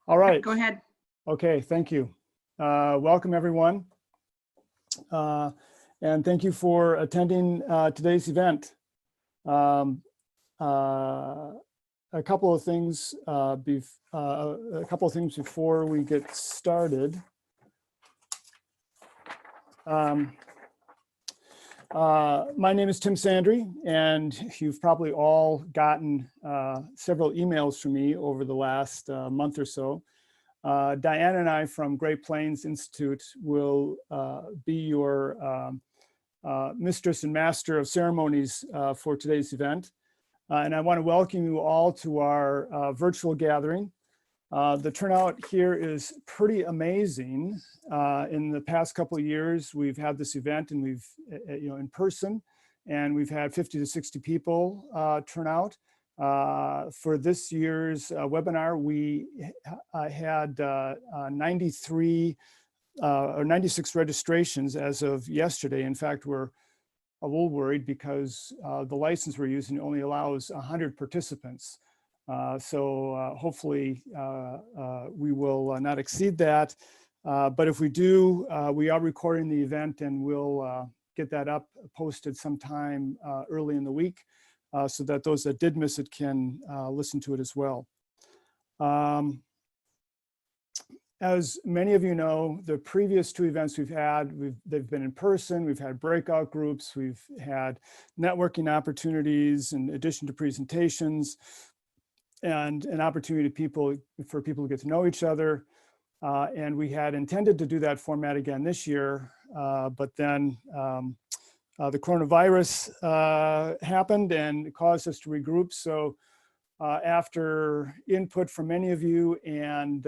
All right. Go ahead. Okay, thank you. Welcome, everyone. And thank you for attending today's event. A couple of things before we get started. My name is Tim Sandry, and you've probably all gotten several emails from me over the last month or so. Diane and I from Great Plains Institute will be your mistress and master of ceremonies for today's event. And I want to welcome you all to our virtual gathering. The turnout here is pretty amazing. In the past couple of years, we've had this event and we've, in person, and we've had 50 to 60 people turn out. For this year's webinar, we had 93 or 96 registrations as of yesterday. In fact, we're a little worried because the license we're using only allows 100 participants. So hopefully we will not exceed that. But if we do, we are recording the event and we'll get that up, posted sometime early in the week so that those that did miss it can listen to it as well. As many of you know, the previous two events we've had, they've been in person, we've had breakout groups, we've had networking opportunities in addition to presentations, and an opportunity for people to get to know each other. And we had intended to do that format again this year, but then the coronavirus happened and it caused us to regroup. So after input from many of you and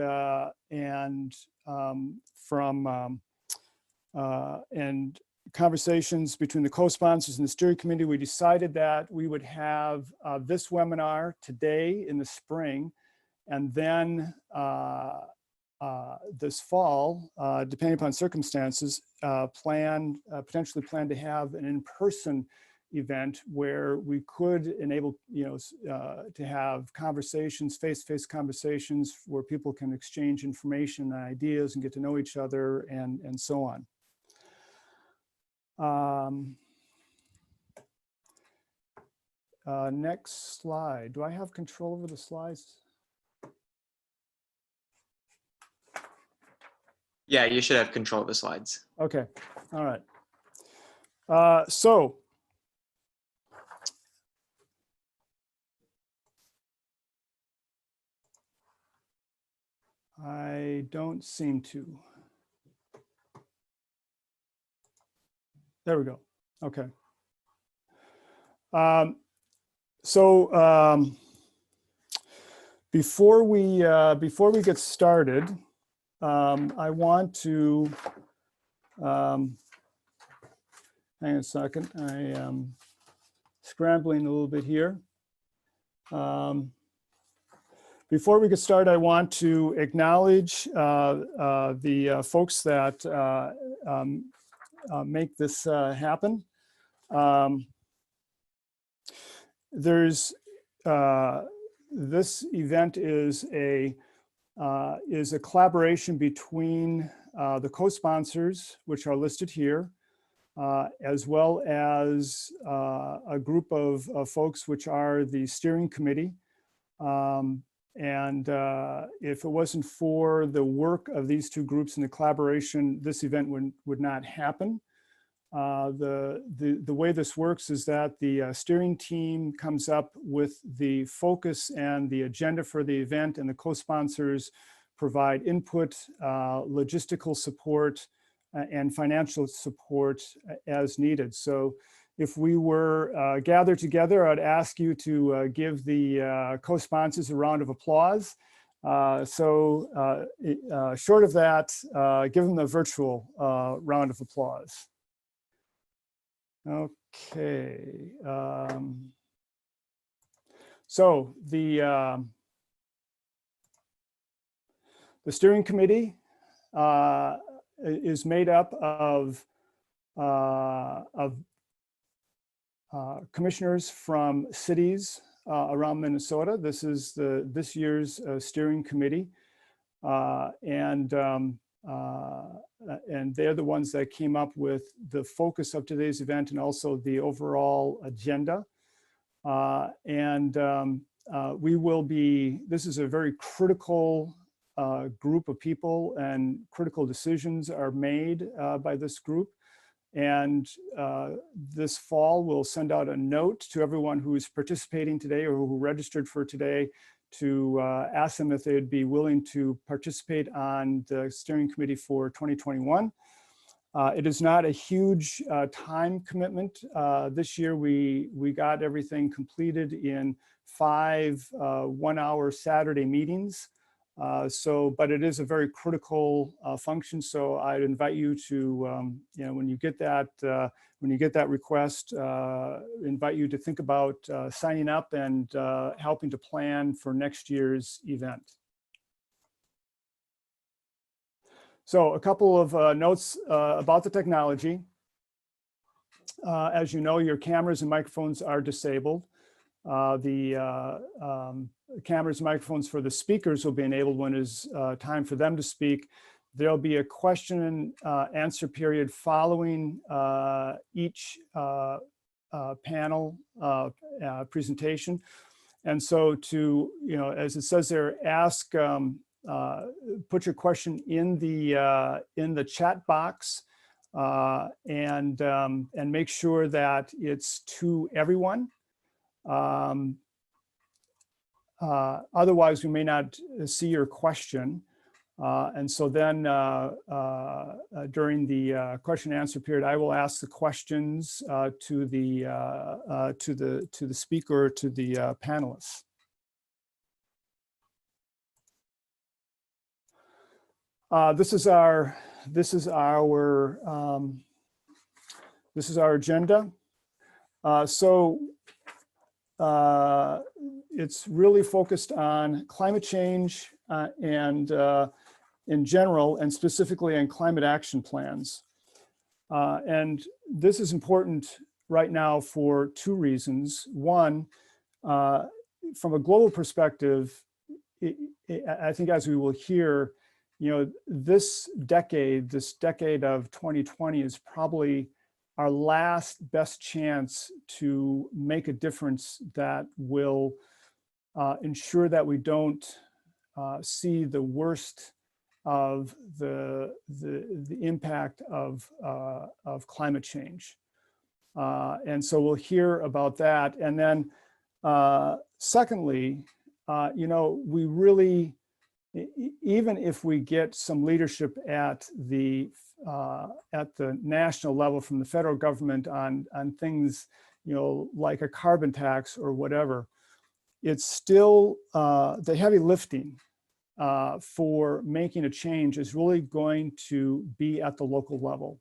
conversations between the co-sponsors and the steering committee, we decided that we would have this webinar today in the spring, and then this fall, depending upon circumstances, potentially plan to have an in-person event where we could enable, to have conversations, face-to-face conversations where people can exchange information and ideas and get to know each other and so on. Next slide. Do I have control over the slides? Yeah, you should have control of the slides. Okay. All right. So I don't seem to. There we go. Okay. Before we get started, I want to hang on a second. I am scrambling a little bit here. Before we get started, I want to acknowledge the folks that make this happen. This event is a collaboration between the co-sponsors, which are listed here, as well as a group of folks which are the steering committee. And if it wasn't for the work of these two groups and the collaboration, this event would not happen. The way this works is that the steering team comes up with the focus and the agenda for the event, and the co-sponsors provide input, logistical support, and financial support as needed. So if we were gathered together, I'd ask you to give the co-sponsors a round of applause. Short of that, give them a virtual round of applause. Okay. So the steering committee is made up of commissioners from cities around Minnesota. This is this year's steering committee. and they're the ones that came up with the focus of today's event and also the overall agenda. We will be, this is a very critical group of people, and critical decisions are made by this group. And this fall, we'll send out a note to everyone who's participating today or who registered for today to ask them if they'd be willing to participate on the steering committee for 2021. It is not a huge time commitment. This year, we got everything completed in 5 one-hour Saturday meetings. But it is a very critical function. So I'd invite you to, when you get that request, invite you to think about signing up and helping to plan for next year's event. So a couple of notes about the technology. As you know, your cameras and microphones are disabled. Cameras and microphones for the speakers will be enabled when it's time for them to speak. There'll be a question and answer period following each panel presentation. And so to, as it says there, ask, put your question in the chat box and make sure that it's to everyone. Otherwise, we may not see your question. And so then during the question and answer period, I will ask the questions to the speaker, to the panelists. This is our agenda. It's really focused on climate change and in general, and specifically on climate action plans. And this is important right now for 2 reasons. One, from a global perspective, I think as we will hear, this decade of 2020 is probably our last best chance to make a difference that will ensure that we don't see the worst of the impact of climate change. And so we'll hear about that. And then secondly, we really, even if we get some leadership at the national level from the federal government on things, like a carbon tax or whatever, it's still the heavy lifting for making a change is really going to be at the local level.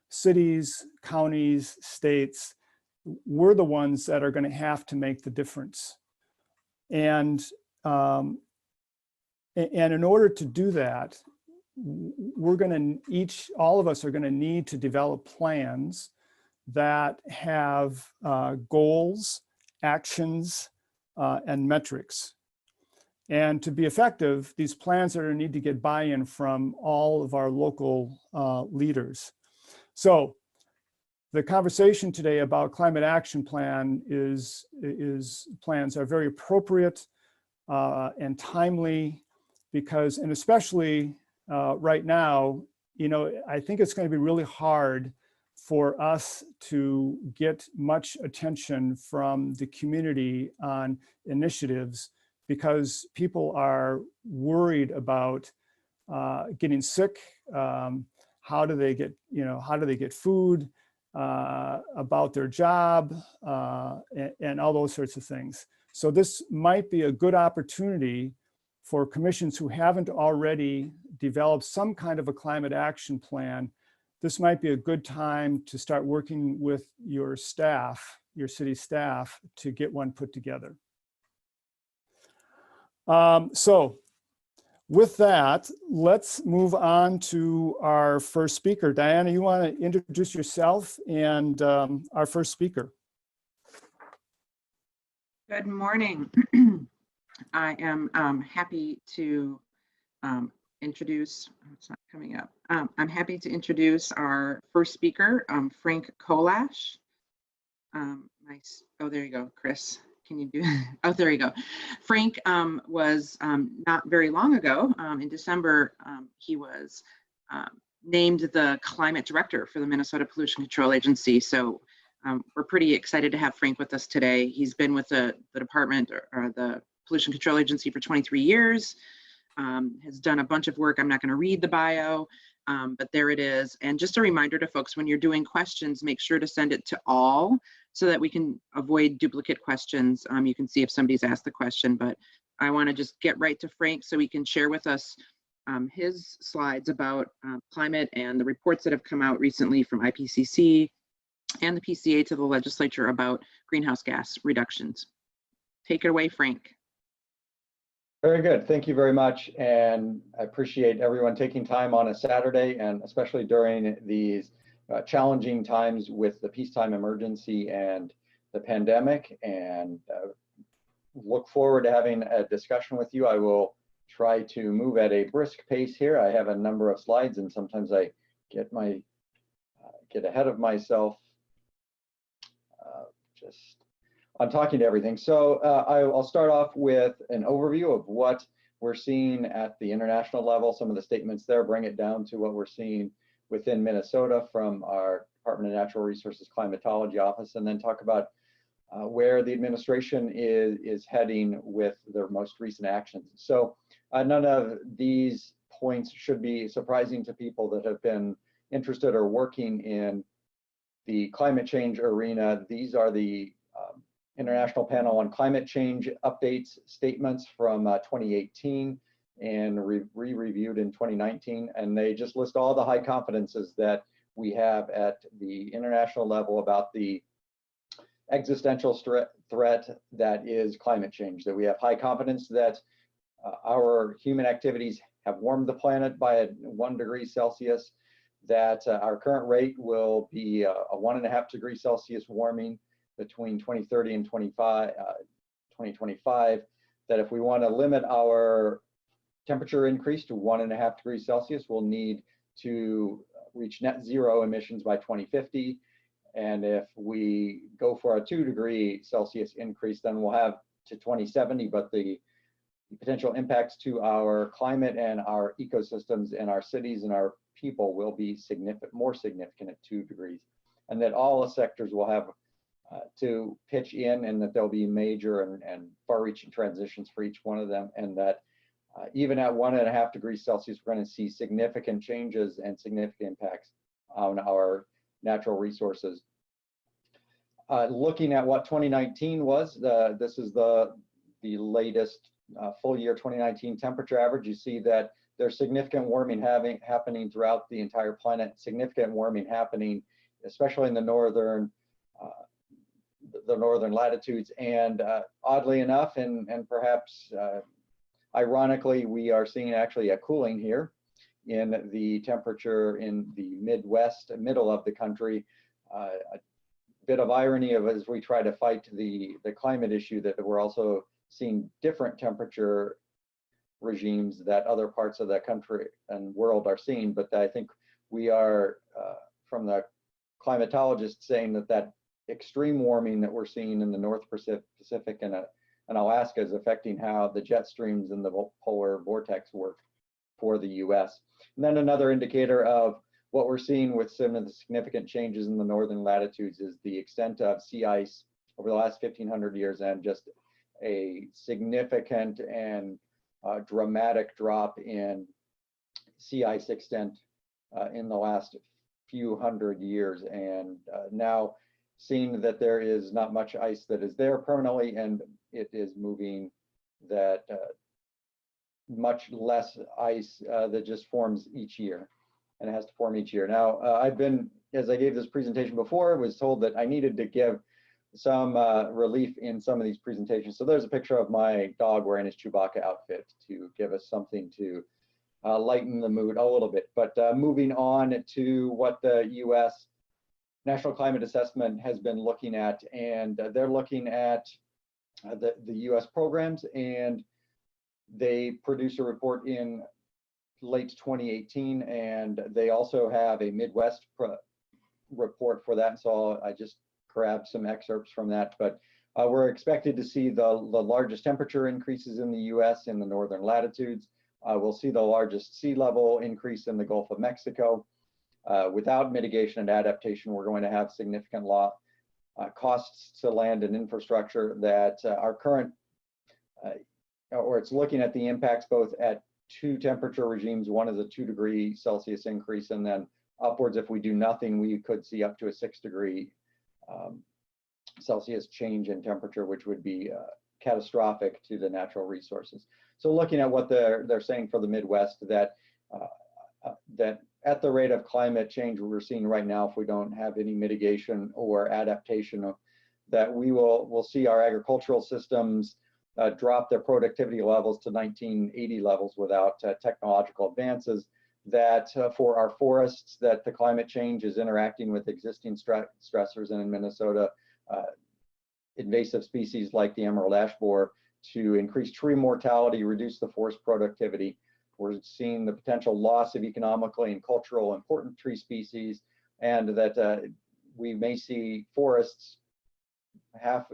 Cities, counties, states, we're the ones that are going to have to make the difference. And in order to do that, all of us are going to need to develop plans that have goals, actions, and metrics. And to be effective, these plans are going to need to get buy-in from all of our local leaders. So the conversation today about climate action plans are very appropriate and timely because, and especially right now, I think it's going to be really hard for us to get much attention from the community on initiatives because people are worried about getting sick. How do they get food, about their job, and all those sorts of things. So this might be a good opportunity for commissions who haven't already developed some kind of a climate action plan. This might be a good time to start working with your staff, your city staff, to get one put together. So with that, let's move on to our first speaker. Diana, you want to introduce yourself and our first speaker? Good morning. I am happy to introduce, oh, it's not coming up. I'm happy to introduce our first speaker, Frank Kohlasch. Nice. Oh, there you go, Chris. Can you do? Oh, there you go. Frank was not very long ago, in December, he was named the climate director for the Minnesota Pollution Control Agency. So we're pretty excited to have Frank with us today. He's been with the department or the Pollution Control Agency for 23 years, has done a bunch of work. I'm not going to read the bio, but there it is. And just a reminder to folks, when you're doing questions, make sure to send it to all so that we can avoid duplicate questions. You can see if somebody's asked the question, but I want to just get right to Frank so he can share with us his slides about climate and the reports that have come out recently from IPCC and the PCA to the legislature about greenhouse gas reductions. Take it away, Frank. Very good. Thank you very much. And I appreciate everyone taking time on a Saturday, and especially during these challenging times with the peacetime emergency and the pandemic, and look forward to having a discussion with you. I will try to move at a brisk pace here. I have a number of slides and sometimes I get ahead of myself just on talking to everything. So I'll start off with an overview of what we're seeing at the international level, some of the statements there, bring it down to what we're seeing within Minnesota from our Department of Natural Resources Climatology Office, and then talk about where the administration is heading with their most recent actions. So none of these points should be surprising to people that have been interested or working in the climate change arena. These are the International Panel on Climate Change updates statements from 2018 and re-reviewed in 2019. And they just list all the high confidences that we have at the international level about the existential threat that is climate change, that we have high confidence that our human activities have warmed the planet by 1 degree Celsius, that our current rate will be a 1.5 degrees Celsius warming between 2030 and 2025, that if we want to limit our temperature increase to 1.5 degrees Celsius, we'll need to reach net zero emissions by 2050. And if we go for a 2 degree Celsius increase, then we'll have to 2070, but the potential impacts to our climate and our ecosystems and our cities and our people will be more significant at 2 degrees. And that all the sectors will have to pitch in, and that there'll be major and far-reaching transitions for each one of them, and that even at 1.5 degrees Celsius, we're going to see significant changes and significant impacts on our natural resources. Looking at what 2019 was, this is the latest full year 2019 temperature average. You see that there's significant warming happening throughout the entire planet, significant warming happening, especially in the northern latitudes. And oddly enough, and perhaps ironically, we are seeing actually a cooling here in the temperature in the Midwest, middle of the country. A bit of irony of as we try to fight the climate issue, that we're also seeing different temperature regimes that other parts of the country and world are seeing. But I think we are, from the climatologists, saying that extreme warming that we're seeing in the North Pacific and Alaska is affecting how the jet streams and the polar vortex work for the US. And then another indicator of what we're seeing with some of the significant changes in the northern latitudes is the extent of sea ice over the last 1,500 years, and just a significant and dramatic drop in sea ice extent in the last few hundred years. And now seeing that there is not much ice that is there permanently, and it is moving, that much less ice that just forms each year, and it has to form each year. Now, as I gave this presentation before, was told that I needed to give some relief in some of these presentations. So there's a picture of my dog wearing his Chewbacca outfit to give us something to lighten the mood a little bit. But moving on to what the US National Climate Assessment has been looking at, and they're looking at the US programs, and they produce a report in late 2018, and they also have a Midwest report for that. So I just grabbed some excerpts from that, but we're expected to see the largest temperature increases in the US in the northern latitudes. We'll see the largest sea level increase in the Gulf of Mexico. Without mitigation and adaptation, we're going to have significant costs to land and infrastructure that our current, or it's looking at the impacts both at two temperature regimes. One is a 2°C increase, and then upwards, if we do nothing, we could see up to a 6°C change in temperature, which would be catastrophic to the natural resources. So looking at what they're saying for the Midwest, that at the rate of climate change we're seeing right now, if we don't have any mitigation or adaptation, that we'll see our agricultural systems drop their productivity levels to 1980 levels without technological advances. That for our forests, that the climate change is interacting with existing stressors, and in Minnesota, invasive species like the emerald ash borer to increase tree mortality, reduce the forest productivity. We're seeing the potential loss of economically and cultural important tree species, and that we may see forests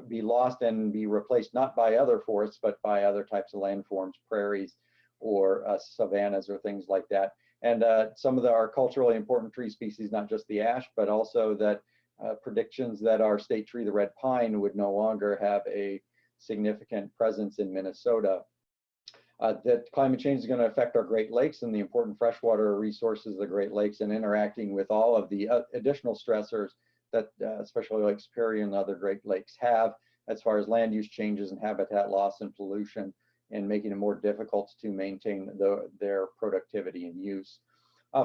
be lost and be replaced not by other forests, but by other types of landforms, prairies, or savannas, or things like that. And some of our culturally important tree species, not just the ash, but also that predictions that our state tree, the red pine, would no longer have a significant presence in Minnesota. That climate change is going to affect our Great Lakes and the important freshwater resources of the Great Lakes, and interacting with all of the additional stressors that especially Lake Superior and other Great Lakes have, as far as land use changes and habitat loss and pollution, and making it more difficult to maintain their productivity and use.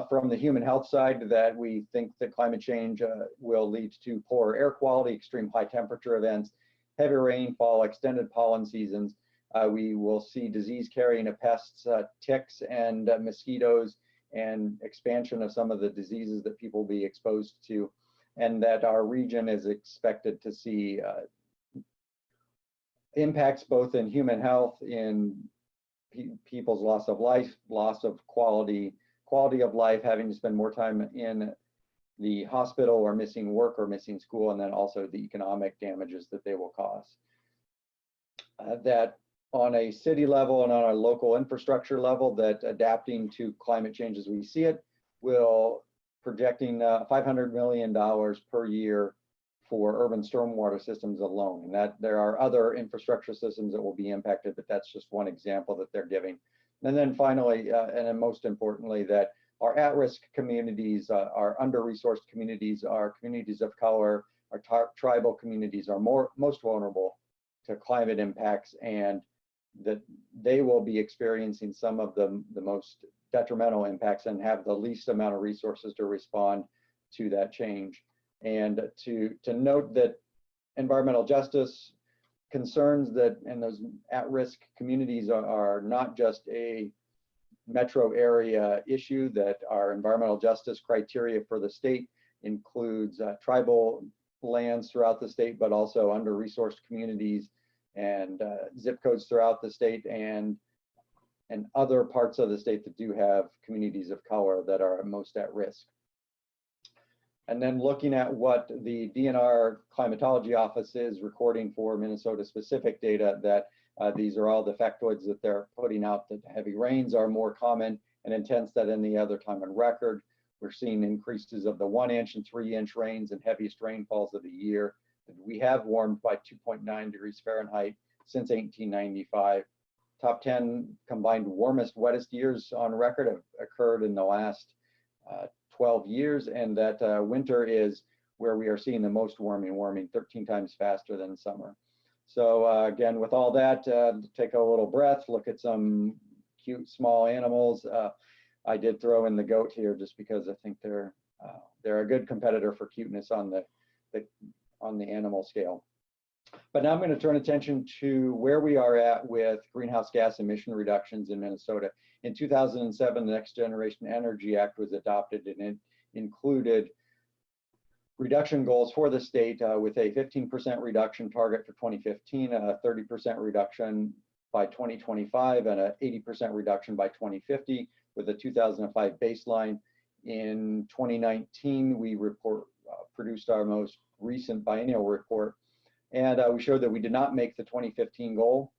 From the human health side, that we think that climate change will lead to poor air quality, extreme high temperature events, heavy rainfall, extended pollen seasons. We will see disease carrying of pests, ticks, and mosquitoes, and expansion of some of the diseases that people will be exposed to, and that our region is expected to see impacts both in human health, in people's loss of life, loss of quality of life, having to spend more time in the hospital, or missing work, or missing school, and then also the economic damages that they will cause. That on a city level and on a local infrastructure level, that adapting to climate change as we see it will projecting $500 million per year for urban stormwater systems alone, and that there are other infrastructure systems that will be impacted, but that's just one example that they're giving. And then finally, and then most importantly, that our at-risk communities, our under-resourced communities, our communities of color, our tribal communities are most vulnerable to climate impacts, and that they will be experiencing some of the most detrimental impacts and have the least amount of resources to respond to that change. And to note that environmental justice concerns that in those at-risk communities are not just a metro area issue, that our environmental justice criteria for the state includes tribal lands throughout the state, but also under-resourced communities and zip codes throughout the state, and other parts of the state that do have communities of color that are most at risk. And then looking at what the DNR climatology office is recording for Minnesota specific data, that these are all the factoids that they're putting out, that heavy rains are more common and intense than any other time on record. We're seeing increases of the 1-inch and 3-inch rains and heaviest rainfalls of the year. We have warmed by 2.9 degrees Fahrenheit since 1895. Top 10 combined warmest, wettest years on record have occurred in the last 12 years, and that winter is where we are seeing the most warming 13 times faster than summer. So again, with all that, take a little breath, look at some cute small animals. I did throw in the goat here just because I think they're a good competitor for cuteness on the animal scale. But now I'm going to turn attention to where we are at with greenhouse gas emission reductions in Minnesota. In 2007, the Next Generation Energy Act was adopted, and it included reduction goals for the state with a 15% reduction target for 2015, a 30% reduction by 2025 and a 80% reduction by 2050 with a 2005 baseline. In 2019, we produced our most recent biennial report, and we showed that we did not make the 2015 goal.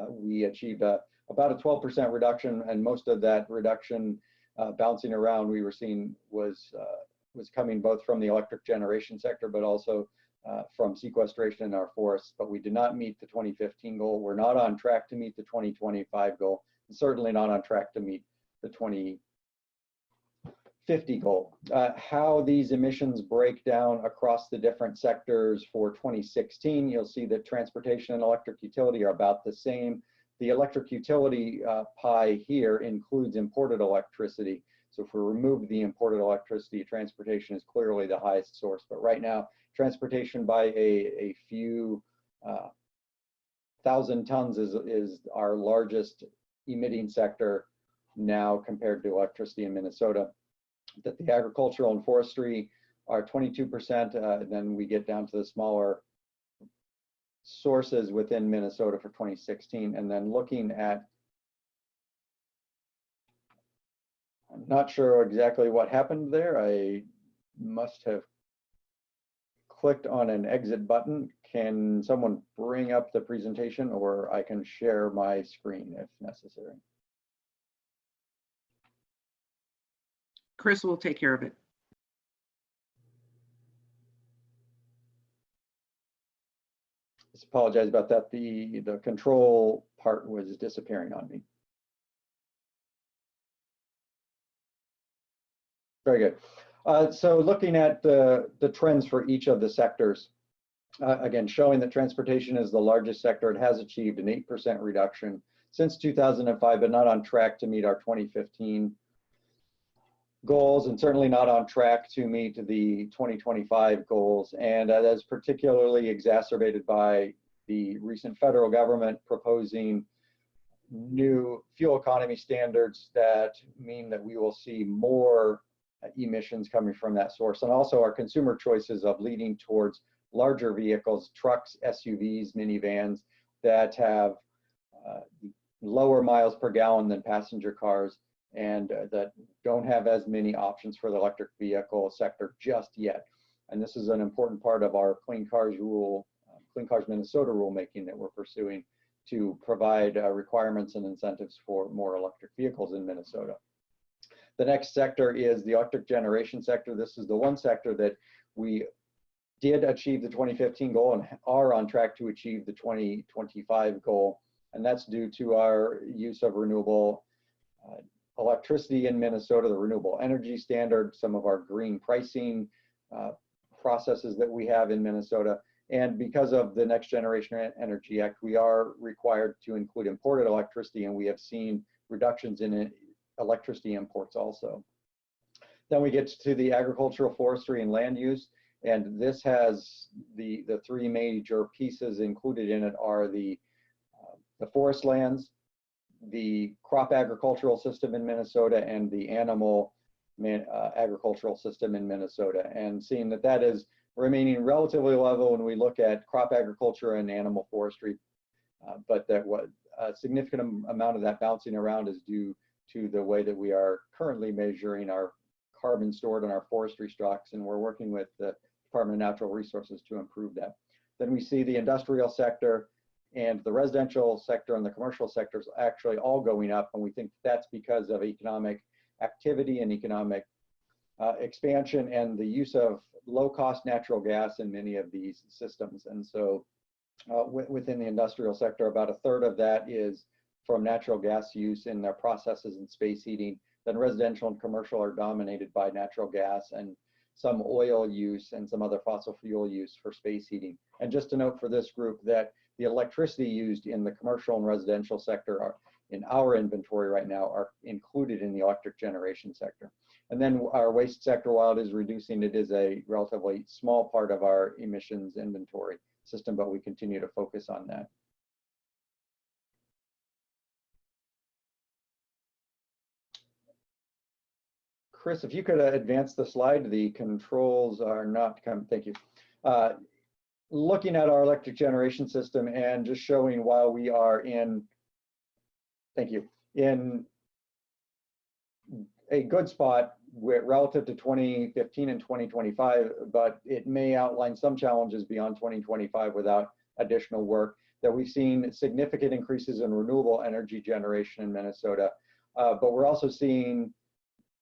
We achieved about a 12% reduction, and most of that reduction bouncing around we were seeing was coming both from the electric generation sector, but also from sequestration in our forests. But we did not meet the 2015 goal. We're not on track to meet the 2025 goal, and certainly not on track to meet the 2050 goal. How these emissions break down across the different sectors for 2016, you'll see that transportation and electric utility are about the same. The electric utility pie here includes imported electricity. So if we remove the imported electricity, transportation is clearly the highest source. But right now, transportation by a few thousand tons is our largest emitting sector now compared to electricity in Minnesota. That the agricultural and forestry are 22%, then we get down to the smaller sources within Minnesota for 2016. And then looking at, I'm not sure exactly what happened there. I must have clicked on an exit button. Can someone bring up the presentation, or I can share my screen if necessary? Chris will take care of it. Just apologize about that. The control part was disappearing on me. Very good. So looking at the trends for each of the sectors, again, showing that transportation is the largest sector. It has achieved an 8% reduction since 2005, but not on track to meet our 2015 goals, and certainly not on track to meet the 2025 goals. And that is particularly exacerbated by the recent federal government proposing new fuel economy standards that mean that we will see more emissions coming from that source. And also our consumer choices of leading towards larger vehicles, trucks, SUVs, minivans that have lower miles per gallon than passenger cars, and that don't have as many options for the electric vehicle sector just yet. And this is an important part of our Clean Cars rule, Clean Cars Minnesota rulemaking that we're pursuing to provide requirements and incentives for more electric vehicles in Minnesota. The next sector is the electric generation sector. This is the one sector that we did achieve the 2015 goal and are on track to achieve the 2025 goal. And that's due to our use of renewable electricity in Minnesota, the renewable energy standard, some of our green pricing processes that we have in Minnesota. And because of the Next Generation Energy Act, we are required to include imported electricity, and we have seen reductions in electricity imports also. Then we get to the agricultural, forestry, and land use. And this has the three major pieces included in it are the forest lands, the crop agricultural system in Minnesota, and the animal agricultural system in Minnesota. And seeing that that is remaining relatively level when we look at crop agriculture and animal forestry, but that what a significant amount of that bouncing around is due to the way that we are currently measuring our carbon stored in our forestry stocks, and we're working with the Department of Natural Resources to improve that. Then we see the industrial sector and the residential sector and the commercial sectors actually all going up, and we think that's because of economic activity and economic expansion and the use of low-cost natural gas in many of these systems. And so within the industrial sector, about a third of that is from natural gas use in their processes and space heating. Then residential and commercial are dominated by natural gas and some oil use and some other fossil fuel use for space heating. And just to note for this group that the electricity used in the commercial and residential sector are in our inventory right now are included in the electric generation sector. And then our waste sector, while it is reducing, it is a relatively small part of our emissions inventory system, but we continue to focus on that. Chris, if you could advance the slide, the controls are not coming, thank you. Looking at our electric generation system and just showing while we are in thank you. In a good spot relative to 2015 and 2025, but it may outline some challenges beyond 2025 without additional work. That we've seen significant increases in renewable energy generation in Minnesota, but we're also seeing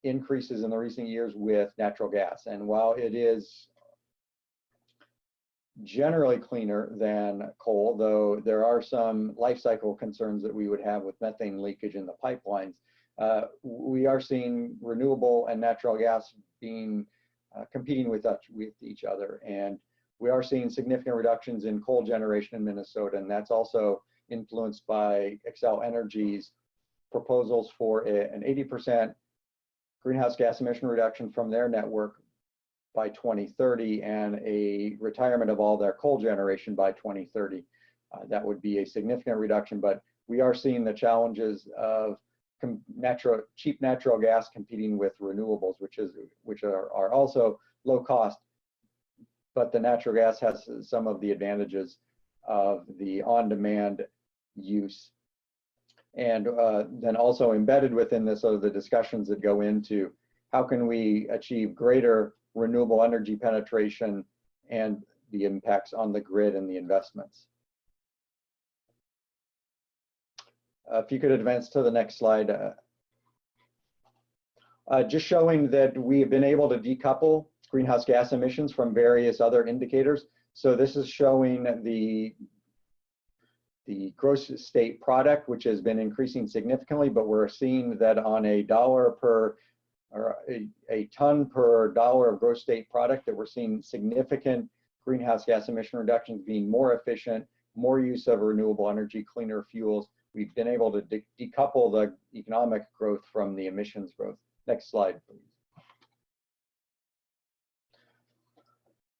increases in the recent years with natural gas. And while it is generally cleaner than coal, though there are some life cycle concerns that we would have with methane leakage in the pipelines, we are seeing renewable and natural gas being competing with each other. And we are seeing significant reductions in coal generation in Minnesota, and that's also influenced by Xcel Energy's proposals for an 80% greenhouse gas emission reduction from their network by 2030 and a retirement of all their coal generation by 2030. That would be a significant reduction, but we are seeing the challenges of cheap natural gas competing with renewables, which are also low cost, but the natural gas has some of the advantages of the on-demand use. And then also embedded within this are the discussions that go into how can we achieve greater renewable energy penetration and the impacts on the grid and the investments. If you could advance to the next slide. Just showing that we have been able to decouple greenhouse gas emissions from various other indicators. So this is showing the gross state product, which has been increasing significantly, but we're seeing that on a dollar per, or a ton per dollar of gross state product, that we're seeing significant greenhouse gas emission reductions, being more efficient, more use of renewable energy, cleaner fuels. We've been able to decouple the economic growth from the emissions growth. Next slide, please.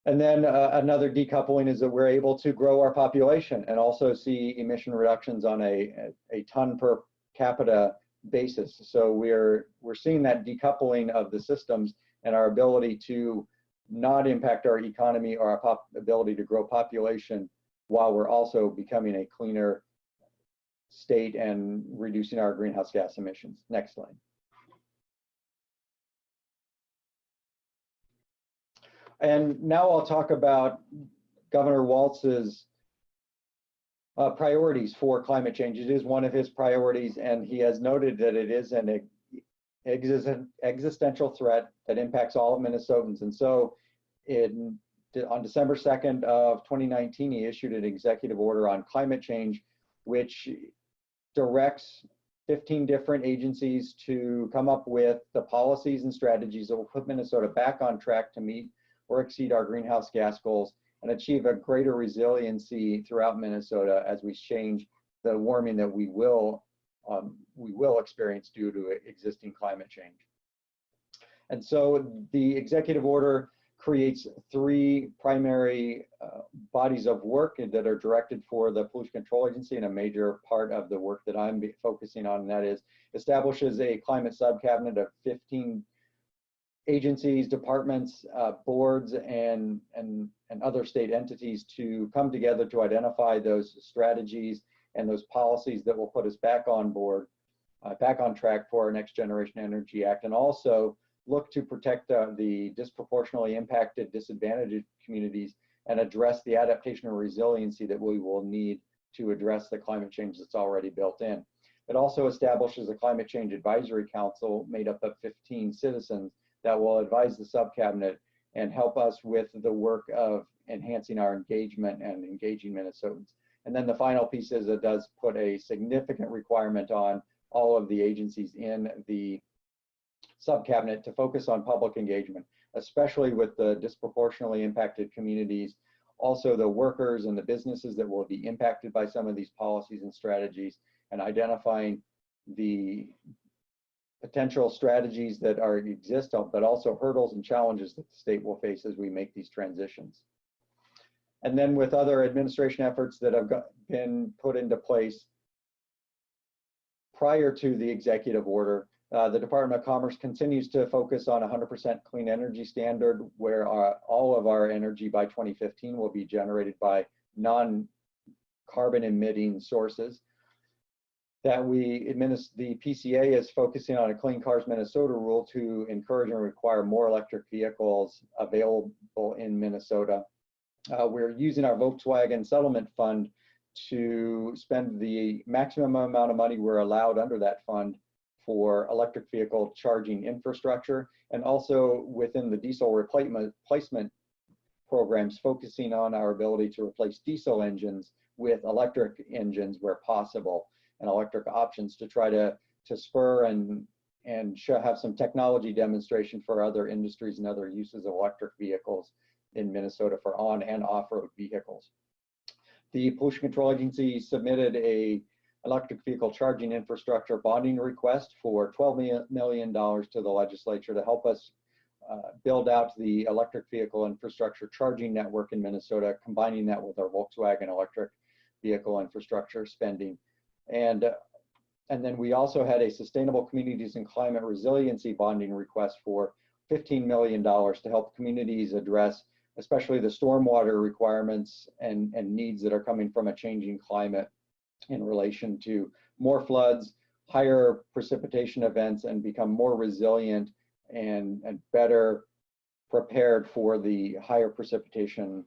And then another decoupling is that we're able to grow our population and also see emission reductions on a ton per capita basis. So we're seeing that decoupling of the systems and our ability to not impact our economy or our ability to grow population while we're also becoming a cleaner state and reducing our greenhouse gas emissions. Next slide. And now I'll talk about Governor Walz's priorities for climate change. It is one of his priorities, and he has noted that it is an existential threat that impacts all of Minnesotans. And so on December 2nd of 2019, he issued an executive order on climate change, which directs 15 different agencies to come up with the policies and strategies that will put Minnesota back on track to meet or exceed our greenhouse gas goals and achieve a greater resiliency throughout Minnesota as we change the warming that we will experience due to existing climate change. And so the executive order creates three primary bodies of work that are directed for the Pollution Control Agency, and a major part of the work that I'm focusing on, and that is establishes a climate subcabinet of 15 agencies, departments, boards, and other state entities to come together to identify those strategies and those policies that will put us back on board, back on track for our Next Generation Energy Act, and also look to protect the disproportionately impacted, disadvantaged communities and address the adaptation and resiliency that we will need to address the climate change that's already built in. It also establishes a Climate Change Advisory Council made up of 15 citizens that will advise the subcabinet and help us with the work of enhancing our engagement and engaging Minnesotans. And then the final piece is it does put a significant requirement on all of the agencies in the subcabinet to focus on public engagement, especially with the disproportionately impacted communities, also the workers and the businesses that will be impacted by some of these policies and strategies, and identifying the potential strategies that exist, but also hurdles and challenges that the state will face as we make these transitions. And then with other administration efforts that have been put into place prior to the executive order, the Department of Commerce continues to focus on 100% clean energy standard, where all of our energy by 2015 will be generated by non-carbon emitting sources. that we administer, the PCA is focusing on a Clean Cars Minnesota rule to encourage and require more electric vehicles available in Minnesota. We're using our Volkswagen settlement fund to spend the maximum amount of money we're allowed under that fund for electric vehicle charging infrastructure, and also within the diesel replacement programs, focusing on our ability to replace diesel engines with electric engines where possible, and electric options to try to spur and have some technology demonstration for other industries and other uses of electric vehicles in Minnesota for on and off-road vehicles. The Pollution Control Agency submitted a electric vehicle charging infrastructure bonding request for $12 million to the legislature to help us build out the electric vehicle infrastructure charging network in Minnesota, combining that with our Volkswagen electric vehicle infrastructure spending. And then we also had a Sustainable Communities and Climate Resiliency bonding request for $15 million to help communities address especially the stormwater requirements and needs that are coming from a changing climate in relation to more floods, higher precipitation events, and become more resilient and better prepared for the higher precipitation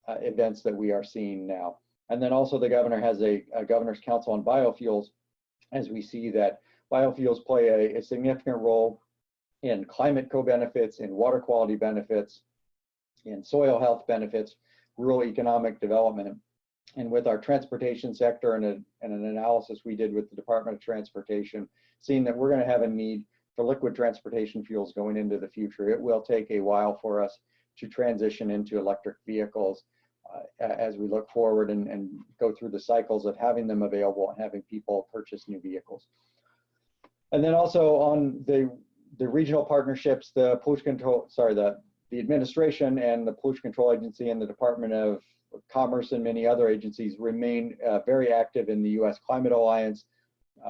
events that we are seeing now. And then also the governor has a governor's council on biofuels, as we see that biofuels play a significant role in climate co-benefits, in water quality benefits, in soil health benefits, rural economic development. And with our transportation sector and an analysis we did with the Department of Transportation, seeing that we're going to have a need for liquid transportation fuels going into the future. It will take a while for us to transition into electric vehicles as we look forward and go through the cycles of having them available and having people purchase new vehicles. And then also on the regional partnerships, the pollution control, the administration and the Pollution Control Agency and the Department of Commerce and many other agencies remain very active in the U.S. Climate Alliance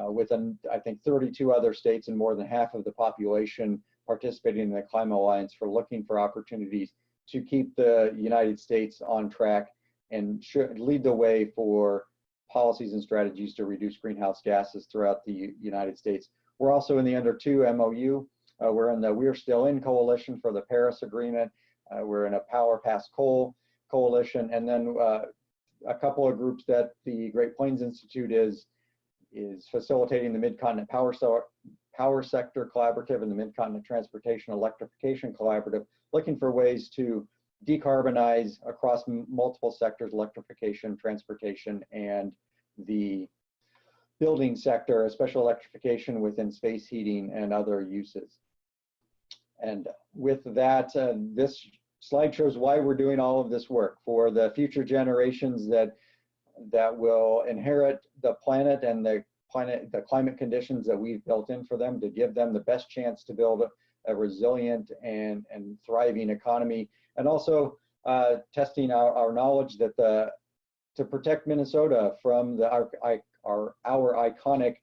with, I think, 32 other states and more than half of the population participating in the Climate Alliance for looking for opportunities to keep the United States on track and should lead the way for policies and strategies to reduce greenhouse gases throughout the United States. We're also in the Under 2 MOU. We're in the We're Still In coalition for the Paris Agreement. We're in a Power Past Coal coalition, and then a couple of groups that the Great Plains Institute is facilitating, the Mid-Continent Power Sector Collaborative and the Mid-Continent Transportation Electrification Collaborative, looking for ways to decarbonize across multiple sectors, electrification, transportation, and the building sector, especially electrification within space heating and other uses. And with that, this slide shows why we're doing all of this work for the future generations that will inherit the planet and the climate conditions that we've built in for them, to give them the best chance to build a resilient and thriving economy, and also testing our knowledge that to protect Minnesota from our iconic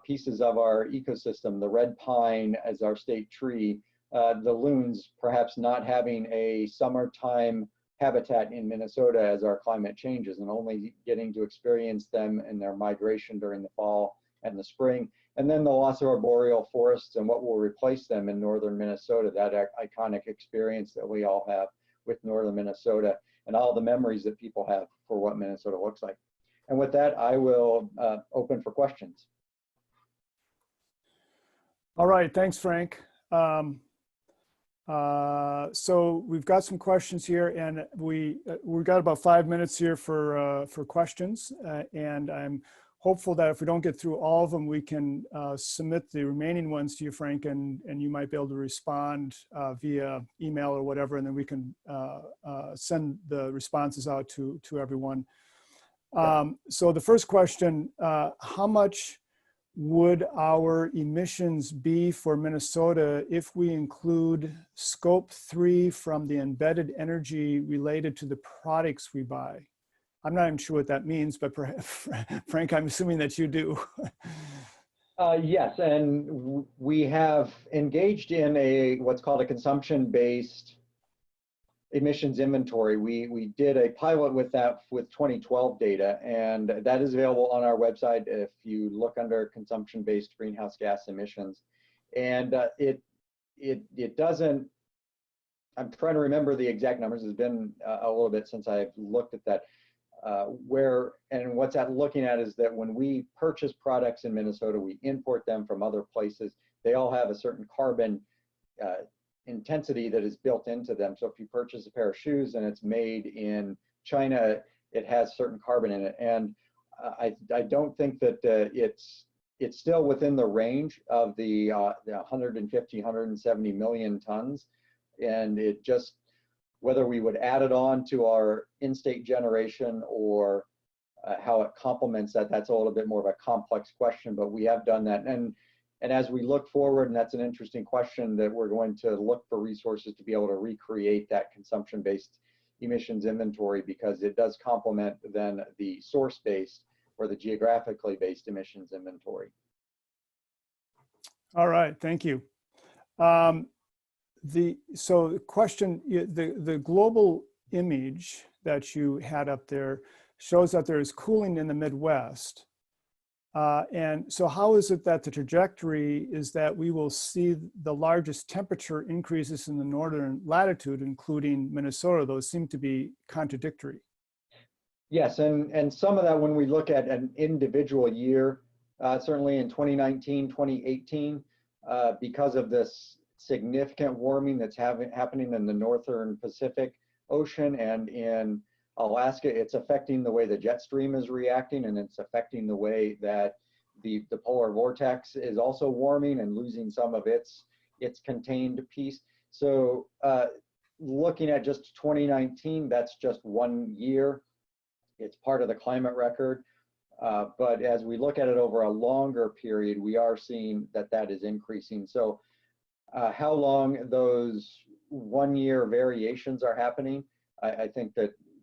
pieces of our ecosystem, the red pine as our state tree, the loons perhaps not having a summertime habitat in Minnesota as our climate changes, and only getting to experience them in their migration during the fall and the spring, and then the loss of our boreal forests and what will replace them in northern Minnesota, that iconic experience that we all have with northern Minnesota and all the memories that people have for what Minnesota looks like. And with that, I will open for questions. All right, thanks, Frank. So we've got some questions here, and we've got about 5 minutes here for questions, and I'm hopeful that if we don't get through all of them, we can submit the remaining ones to you, Frank, and you might be able to respond via email or whatever, and then we can send the responses out to everyone. So the first question, how much would our emissions be for Minnesota if we include scope 3 from the embedded energy related to the products we buy? I'm not even sure what that means, but Frank, I'm assuming that you do. Yes, and we have engaged in what's called a consumption-based emissions inventory. We did a pilot with that with 2012 data, and that is available on our website if you look under consumption-based greenhouse gas emissions. And it doesn't, I'm trying to remember the exact numbers. It's been a little bit since I've looked at that. What's that looking at is that when we purchase products in Minnesota, we import them from other places. They all have a certain carbon intensity that is built into them. So if you purchase a pair of shoes and it's made in China, it has certain carbon in it. And I don't think that it's still within the range of the 150, 170 million tons. And it just, whether we would add it on to our in-state generation or how it complements that, that's a little bit more of a complex question, but we have done that. And as we look forward, and that's an interesting question, that we're going to look for resources to be able to recreate that consumption-based emissions inventory, because it does complement then the source-based or the geographically based emissions inventory. All right, thank you. So the question, the global image that you had up there shows that there is cooling in the Midwest. And so how is it that the trajectory is that we will see the largest temperature increases in the northern latitude, including Minnesota? Those seem to be contradictory. Yes, and some of that, when we look at an individual year, certainly in 2019, 2018, because of this significant warming that's happening in the northern Pacific Ocean and in Alaska, it's affecting the way the jet stream is reacting, and it's affecting the way that the polar vortex is also warming and losing some of its contained piece. So looking at just 2019, that's just 1 year. It's part of the climate record. But as we look at it over a longer period, we are seeing that that is increasing. So how long those 1 year variations are happening, I think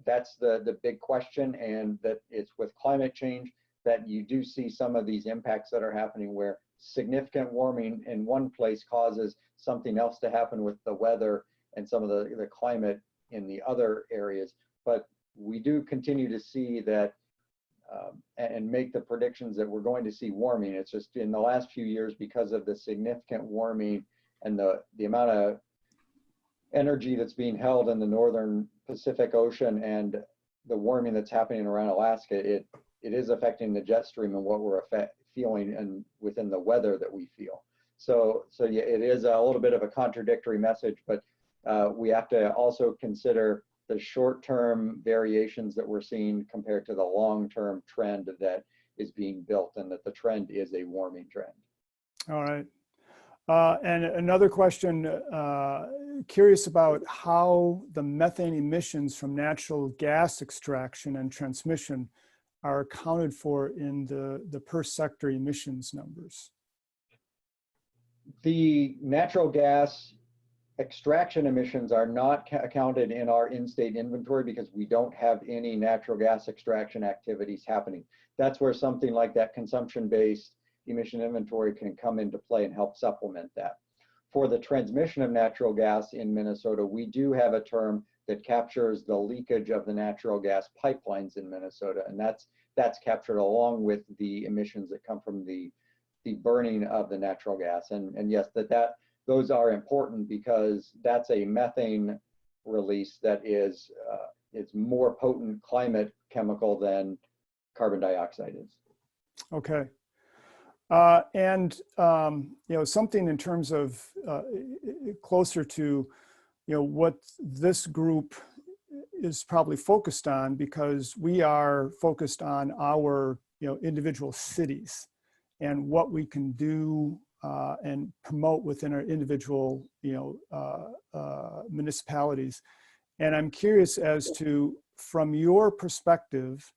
that's the big question, and that it's with climate change that you do see some of these impacts that are happening, where significant warming in one place causes something else to happen with the weather and some of the climate in the other areas. But we do continue to see that and make the predictions that we're going to see warming. It's just in the last few years, because of the significant warming and the amount of energy that's being held in the northern Pacific Ocean and the warming that's happening around Alaska, it is affecting the jet stream and what we're feeling and within the weather that we feel. So yeah, it is a little bit of a contradictory message, but we have to also consider the short-term variations that we're seeing compared to the long-term trend that is being built, and that the trend is a warming trend. All right. And another question, curious about how the methane emissions from natural gas extraction and transmission are accounted for in the per sector emissions numbers. The natural gas extraction emissions are not accounted in our in-state inventory because we don't have any natural gas extraction activities happening. That's where something like that consumption-based emission inventory can come into play and help supplement that. For the transmission of natural gas in Minnesota, we do have a term that captures the leakage of the natural gas pipelines in Minnesota, and that's captured along with the emissions that come from the burning of the natural gas. And yes, those are important, because that's a methane release that is it's more potent climate chemical than carbon dioxide is. Okay. You know, something in terms of closer to, you know, what this group is probably focused on, because we are focused on our, you know, individual cities and what we can do and promote within our individual, you know, municipalities. And I'm curious as to, from your perspective,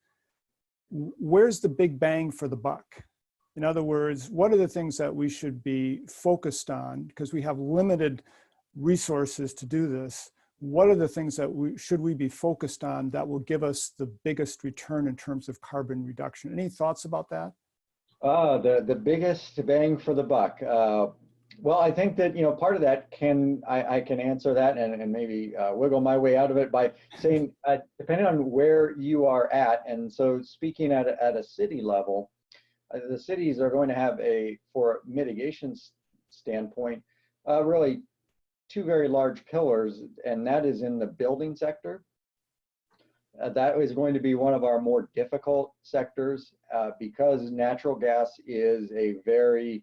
where's the big bang for the buck? In other words, what are the things that we should be focused on? Because we have limited resources to do this. What are the things that should we be focused on that will give us the biggest return in terms of carbon reduction? Any thoughts about that? The biggest bang for the buck. Well, I think that, part of that I can answer that and maybe wiggle my way out of it by saying, depending on where you are at, and so speaking at a city level, the cities are going to have for mitigation standpoint, really two very large pillars, and that is in the building sector. That is going to be one of our more difficult sectors because natural gas is a very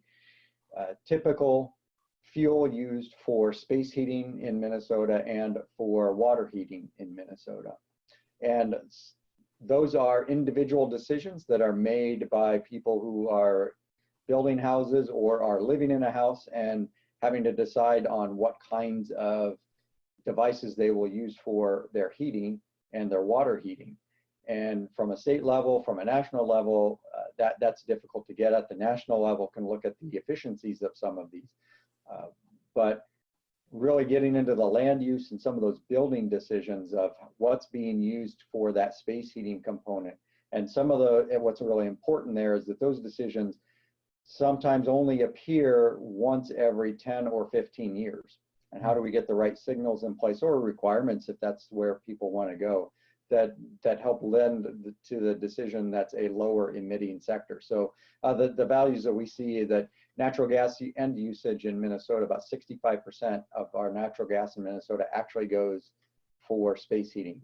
typical fuel used for space heating in Minnesota and for water heating in Minnesota. And those are individual decisions that are made by people who are building houses or are living in a house and having to decide on what kinds of devices they will use for their heating and their water heating. And from a state level, from a national level, that's difficult to get at. The national level can look at the efficiencies of some of these. But really getting into the land use and some of those building decisions of what's being used for that space heating component. And what's really important there is that those decisions sometimes only appear once every 10 or 15 years. And how do we get the right signals in place or requirements, if that's where people want to go, that help lend to the decision that's a lower emitting sector. So the values that we see that natural gas end usage in Minnesota, about 65% of our natural gas in Minnesota actually goes for space heating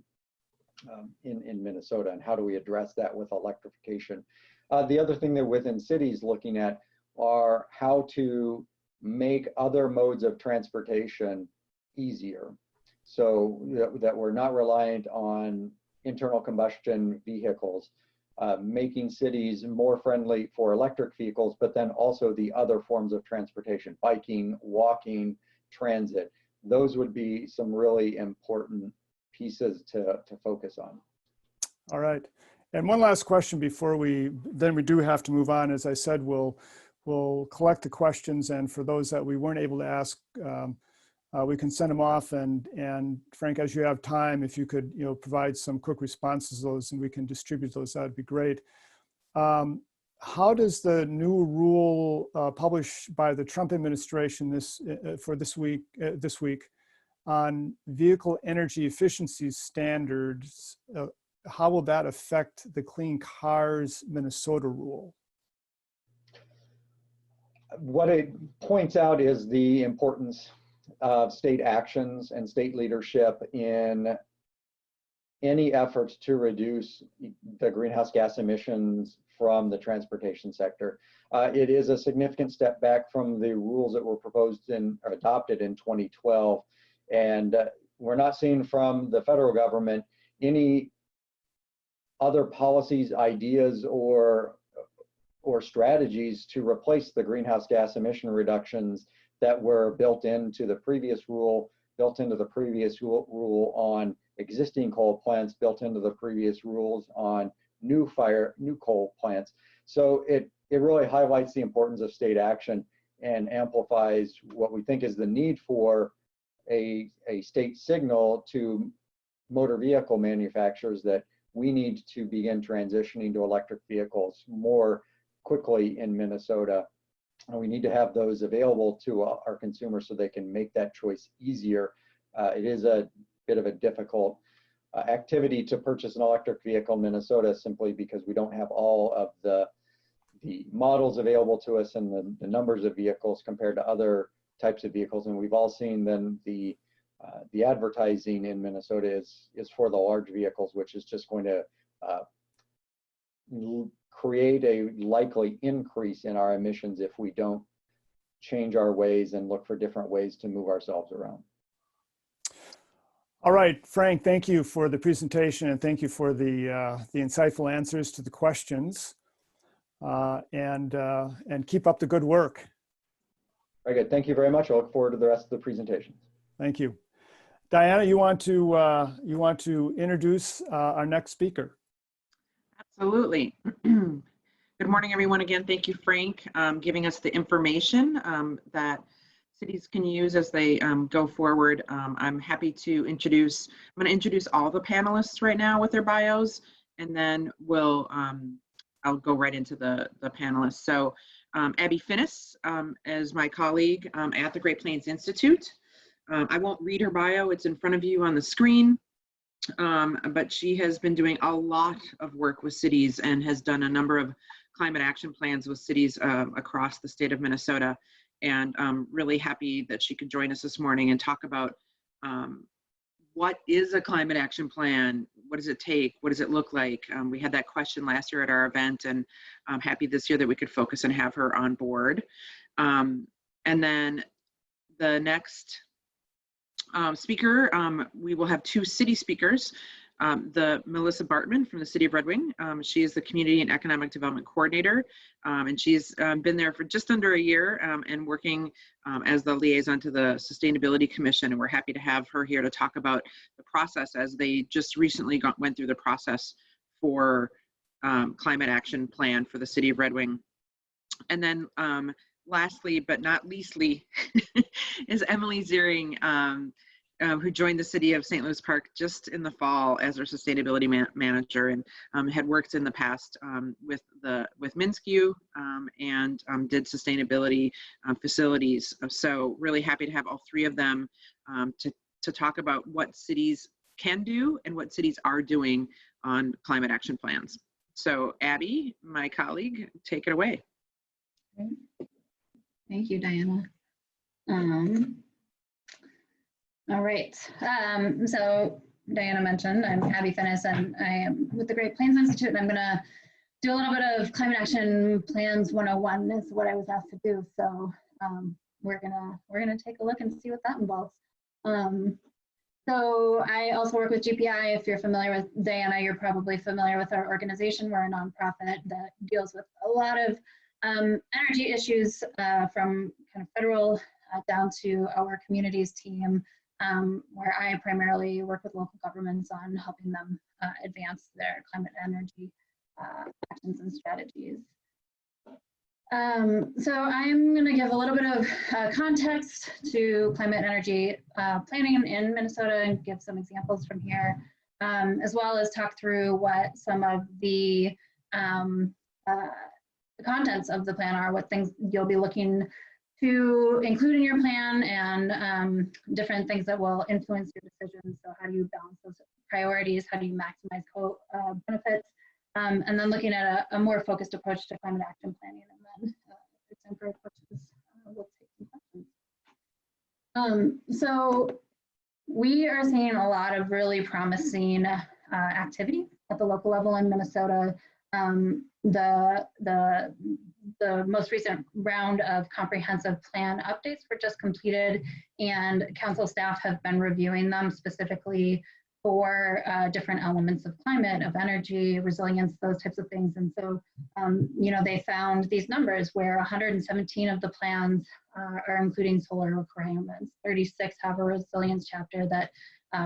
in Minnesota. And how do we address that with electrification? The other thing that within cities looking at are how to make other modes of transportation easier, so that we're not reliant on internal combustion vehicles, making cities more friendly for electric vehicles, but then also the other forms of transportation, biking, walking, transit. Those would be some really important pieces to focus on. All right. And one last question before then we do have to move on. As I said, we'll collect the questions, and for those that we weren't able to ask, we can send them off. And Frank, as you have time, if you could, provide some quick responses to those, and we can distribute those, that'd be great. How does the new rule published by the Trump administration this week on vehicle energy efficiency standards, how will that affect the Clean Cars Minnesota rule? What it points out is the importance of state actions and state leadership in any efforts to reduce the greenhouse gas emissions from the transportation sector. It is a significant step back from the rules that were proposed or adopted in 2012. And we're not seeing from the federal government any other policies, ideas, or strategies to replace the greenhouse gas emission reductions that were built into the previous rule, built into the previous rule on existing coal plants, built into the previous rules on new coal plants. So it really highlights the importance of state action and amplifies what we think is the need for a state signal to motor vehicle manufacturers that we need to begin transitioning to electric vehicles more quickly in Minnesota. And we need to have those available to our consumers so they can make that choice easier. It is a bit of a difficult activity to purchase an electric vehicle in Minnesota, simply because we don't have all of the models available to us and the numbers of vehicles compared to other types of vehicles. And we've all seen then the advertising in Minnesota is for the large vehicles, which is just going to create a likely increase in our emissions if we don't change our ways and look for different ways to move ourselves around. All right, Frank, thank you for the presentation, and thank you for the insightful answers to the questions. And keep up the good work. Very good. Thank you very much. I look forward to the rest of the presentations. Thank you. Diana, you want to introduce our next speaker? Absolutely. Good morning, everyone. Again, thank you, Frank, giving us the information that cities can use as they go forward. I'm happy to I'm going to introduce all the panelists right now with their bios, and then I'll go right into the panelists. So Abby Finis is my colleague at the Great Plains Institute. I won't read her bio, it's in front of you on the screen. But she has been doing a lot of work with cities and has done a number of climate action plans with cities across the state of Minnesota. And I'm really happy that she could join us this morning and talk about what is a climate action plan? What does it take? What does it look like? We had that question last year at our event, and I'm happy this year that we could focus and have her on board. And then the next speaker, we will have two city speakers. The Melissa Baartman from the City of Red Wing. She is the Community and Economic Development Coordinator, and she's been there for just under a year and working as the liaison to the Sustainability Commission, and we're happy to have her here to talk about the process as they just recently went through the process for climate action plan for the City of Red Wing. And then lastly, but not leastly, is Emily Ziring, who joined the City of St. Louis Park just in the fall as our sustainability manager, and had worked in the past with Minskew and did sustainability facilities. So really happy to have all three of them to talk about what cities can do and what cities are doing on climate action plans. So Abby, my colleague, take it away. Thank you, Diana. All right, so Diana mentioned I'm Abby Finis, and I am with the Great Plains Institute, and I'm gonna do a little bit of Climate Action Plans 101 is what I was asked to do. So we're gonna take a look and see what that involves. So I also work with GPI. If you're familiar with Diana, you're probably familiar with our organization. We're a nonprofit that deals with a lot of energy issues from kind of federal down to our communities team, where I primarily work with local governments on helping them advance their climate energy actions and strategies. So I'm going to give a little bit of context to climate energy planning in Minnesota and give some examples from here, as well as talk through what some of the contents of the plan are, what things you'll be looking to include in your plan, and different things that will influence your decisions. So how do you balance those priorities? How do you maximize benefits? And then looking at a more focused approach to climate action planning. And then if it's time for questions, we'll take some questions. So we are seeing a lot of really promising activity at the local level in Minnesota. The most recent round of comprehensive plan updates were just completed, and council staff have been reviewing them specifically for different elements of climate, of energy, resilience, those types of things. And so, you know, they found these numbers where 117 of the plans are including solar requirements, 36 have a resilience chapter that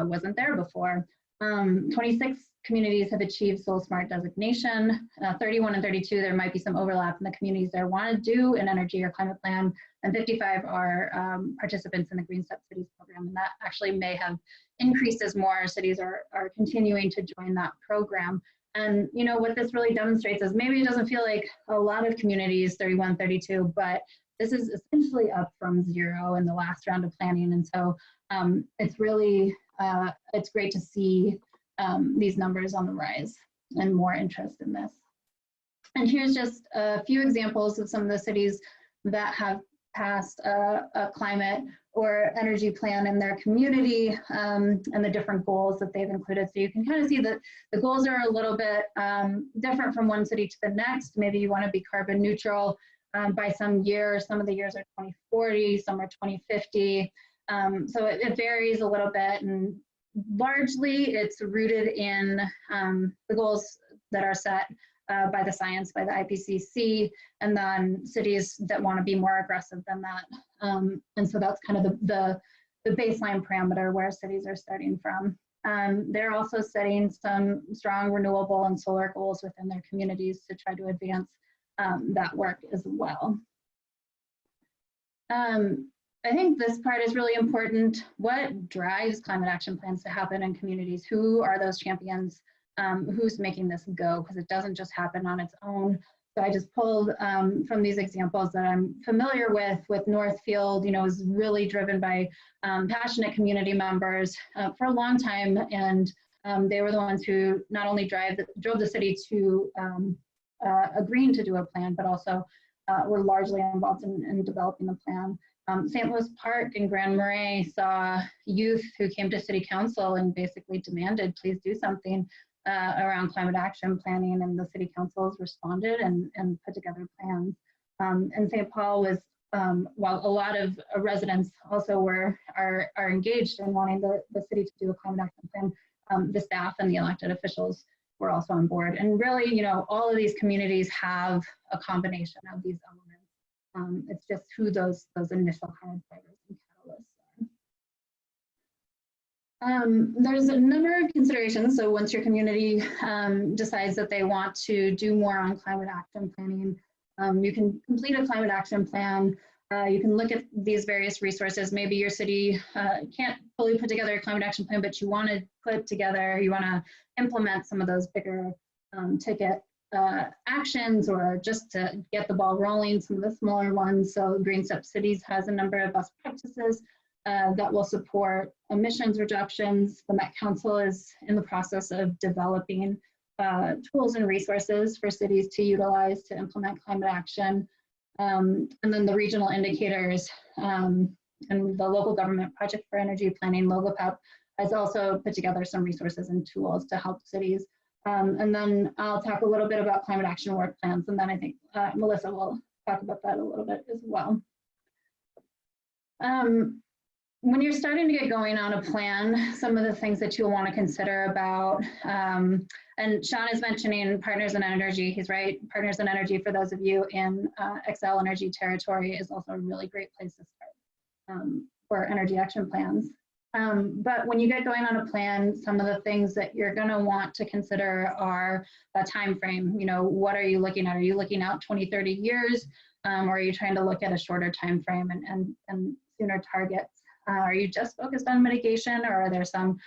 wasn't there before. 26 communities have achieved Soul Smart designation. 31 and 32, there might be some overlap in the communities that want to do an energy or climate plan, and 55 are participants in the GreenStep Cities program, and that actually may have increased as more cities are continuing to join that program. And you know what this really demonstrates is maybe it doesn't feel like a lot of communities, 31, 32, but this is essentially up from 0 in the last round of planning. And so it's really, it's great to see these numbers on the rise and more interest in this. And here's just a few examples of some of the cities that have passed a climate or energy plan in their community, and the different goals that they've included. So you can kind of see that the goals are a little bit different from one city to the next. Maybe you want to be carbon neutral by some year. Some of the years are 2040, some are 2050. So it varies a little bit, and largely it's rooted in the goals that are set by the science, by the IPCC, and then cities that want to be more aggressive than that. And so that's kind of the baseline parameter where cities are starting from. They're also setting some strong renewable and solar goals within their communities to try to advance that work as well. I think this part is really important. What drives climate action plans to happen in communities? Who are those champions? Who's making this go? Because it doesn't just happen on its own. So I just pulled from these examples that I'm familiar with Northfield, is really driven by passionate community members for a long time. And they were the ones who not only drove the city to agreeing to do a plan, but also were largely involved in developing the plan. St. Louis Park and Grand Marais saw youth who came to city council and basically demanded, please do something around climate action planning, and the city councils responded and put together plans. And St. Paul was, while a lot of residents also are engaged in wanting the city to do a climate action plan, the staff and the elected officials were also on board. And really, all of these communities have a combination of these elements. It's just who those initial kind of drivers and catalysts are. There's a number of considerations. So once your community decides that they want to do more on climate action planning, you can complete a climate action plan. You can look at these various resources. Maybe your city can't fully put together a climate action plan, but you want to put together, you want to implement some of those bigger ticket actions, or just to get the ball rolling, some of the smaller ones. So GreenStep Cities has a number of best practices that will support emissions reductions. The Met Council is in the process of developing tools and resources for cities to utilize to implement climate action. And then the regional indicators and the local government project for energy planning, LOGOPEP, has also put together some resources and tools to help cities. And then I'll talk a little bit about climate action work plans, and then I think Melissa will talk about that a little bit as well. When you're starting to get going on a plan, some of the things that you'll want to consider about, and Sean is mentioning Partners in Energy, he's right. Partners in Energy, for those of you in Xcel Energy territory, is also a really great place to start for energy action plans. But when you get going on a plan, some of the things that you're going to want to consider are a time frame. What are you looking at? Are you looking out 20, 30 years? Or are you trying to look at a shorter time frame and sooner targets? Are you just focused on mitigation, or are there some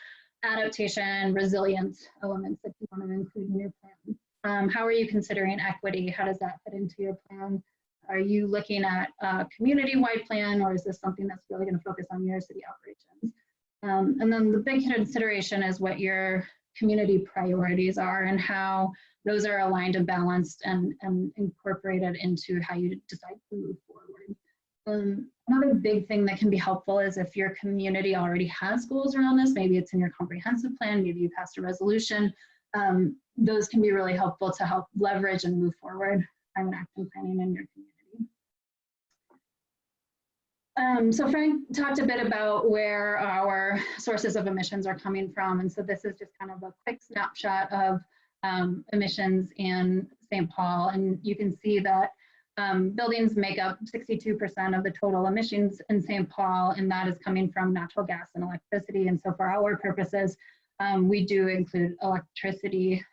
adaptation, resilience elements that you want to include in your plan? How are you considering equity? How does that fit into your plan? Are you looking at a community-wide plan, or is this something that's really going to focus on your city operations? And then the big consideration is what your community priorities are and how those are aligned and balanced and incorporated into how you decide to move forward. Another big thing that can be helpful is if your community already has goals around this, maybe it's in your comprehensive plan, maybe you passed a resolution, those can be really helpful to help leverage and move forward climate action planning in your community. So Frank talked a bit about where our sources of emissions are coming from. And so this is just kind of a quick snapshot of emissions in St. Paul. And you can see that buildings make up 62% of the total emissions in St. Paul, and that is coming from natural gas and electricity. And so for our purposes, we do include electricity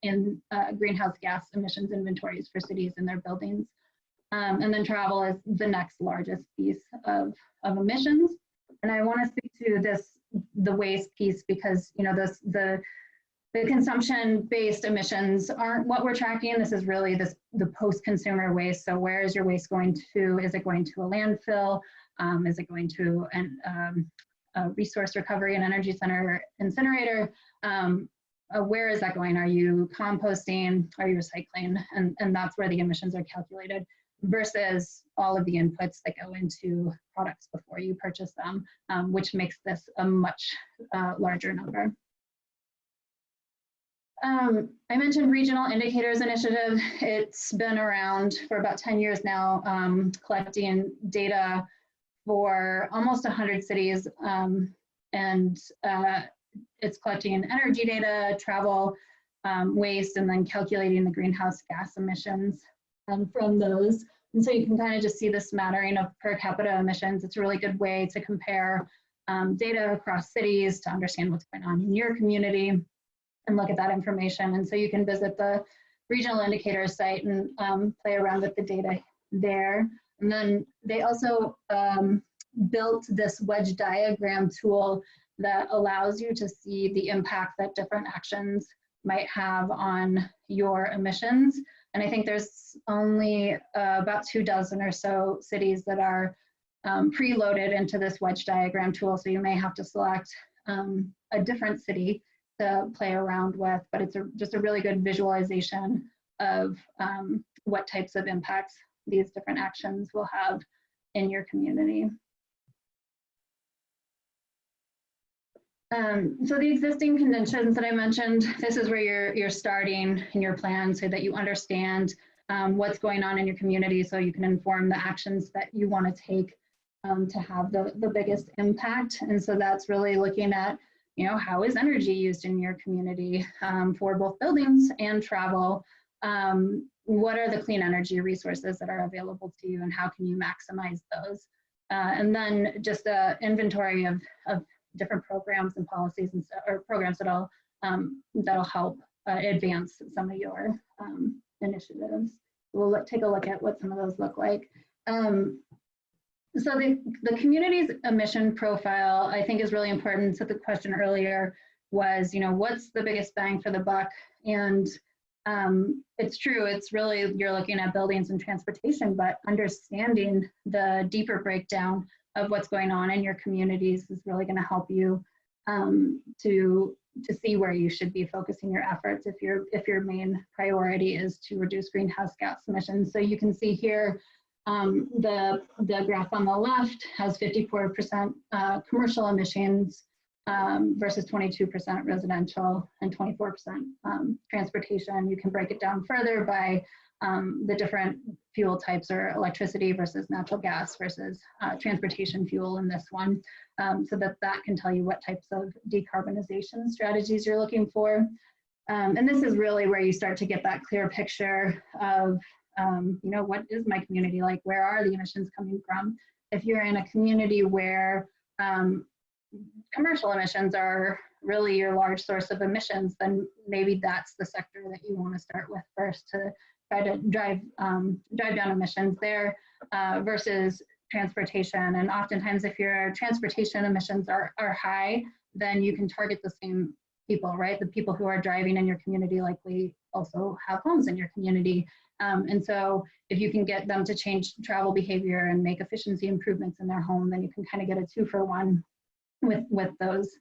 in greenhouse gas emissions inventories for cities and their buildings. And then travel is the next largest piece of emissions. And I want to speak to the waste piece, because the consumption-based emissions aren't what we're tracking. This is really the post-consumer waste. So where is your waste going to? Is it going to a landfill? Is it going to a resource recovery and energy center incinerator? Where is that going? Are you composting? Are you recycling? And that's where the emissions are calculated, versus all of the inputs that go into products before you purchase them, which makes this a much larger number. I mentioned Regional Indicators Initiative. It's been around for about 10 years now, collecting data for almost 100 cities, and it's collecting energy data, travel, waste, and then calculating the greenhouse gas emissions from those. And so you can kind of just see the smattering of per capita emissions. It's a really good way to compare data across cities to understand what's going on in your community and look at that information. And so you can visit the Regional Indicators site and play around with the data there. And then they also built this wedge diagram tool that allows you to see the impact that different actions might have on your emissions. And I think there's only about 24 or so cities that are preloaded into this wedge diagram tool. So you may have to select a different city to play around with, but it's just a really good visualization of what types of impacts these different actions will have in your community. So the existing conditions that I mentioned, this is where you're starting in your plan so that you understand what's going on in your community so you can inform the actions that you want to take to have the biggest impact. And so that's really looking at, you know, how is energy used in your community for both buildings and travel? What are the clean energy resources that are available to you and how can you maximize those? And then just an inventory of different programs and policies and or programs that'll help advance some of your initiatives. We'll take a look at what some of those look like. So the community's emission profile, I think, is really important. So the question earlier was, you know, what's the biggest bang for the buck? And it's true, it's really, you're looking at buildings and transportation, but understanding the deeper breakdown of what's going on in your communities is really going to help you to see where you should be focusing your efforts if your main priority is to reduce greenhouse gas emissions. So you can see here the graph on the left has 54% commercial emissions versus 22% residential and 24% transportation. You can break it down further by the different fuel types, or electricity versus natural gas versus transportation fuel in this one, so that can tell you what types of decarbonization strategies you're looking for. And this is really where you start to get that clear picture of, you know, what is my community like? Where are the emissions coming from? If you're in a community where commercial emissions are really your large source of emissions, then maybe that's the sector that you want to start with first to try to drive down emissions there versus transportation. And oftentimes if your transportation emissions are high, then you can target the same people, right? The people who are driving in your community likely also have homes in your community. And so if you can get them to change travel behavior and make efficiency improvements in their home, then you can kind of get a 2-for-1 with those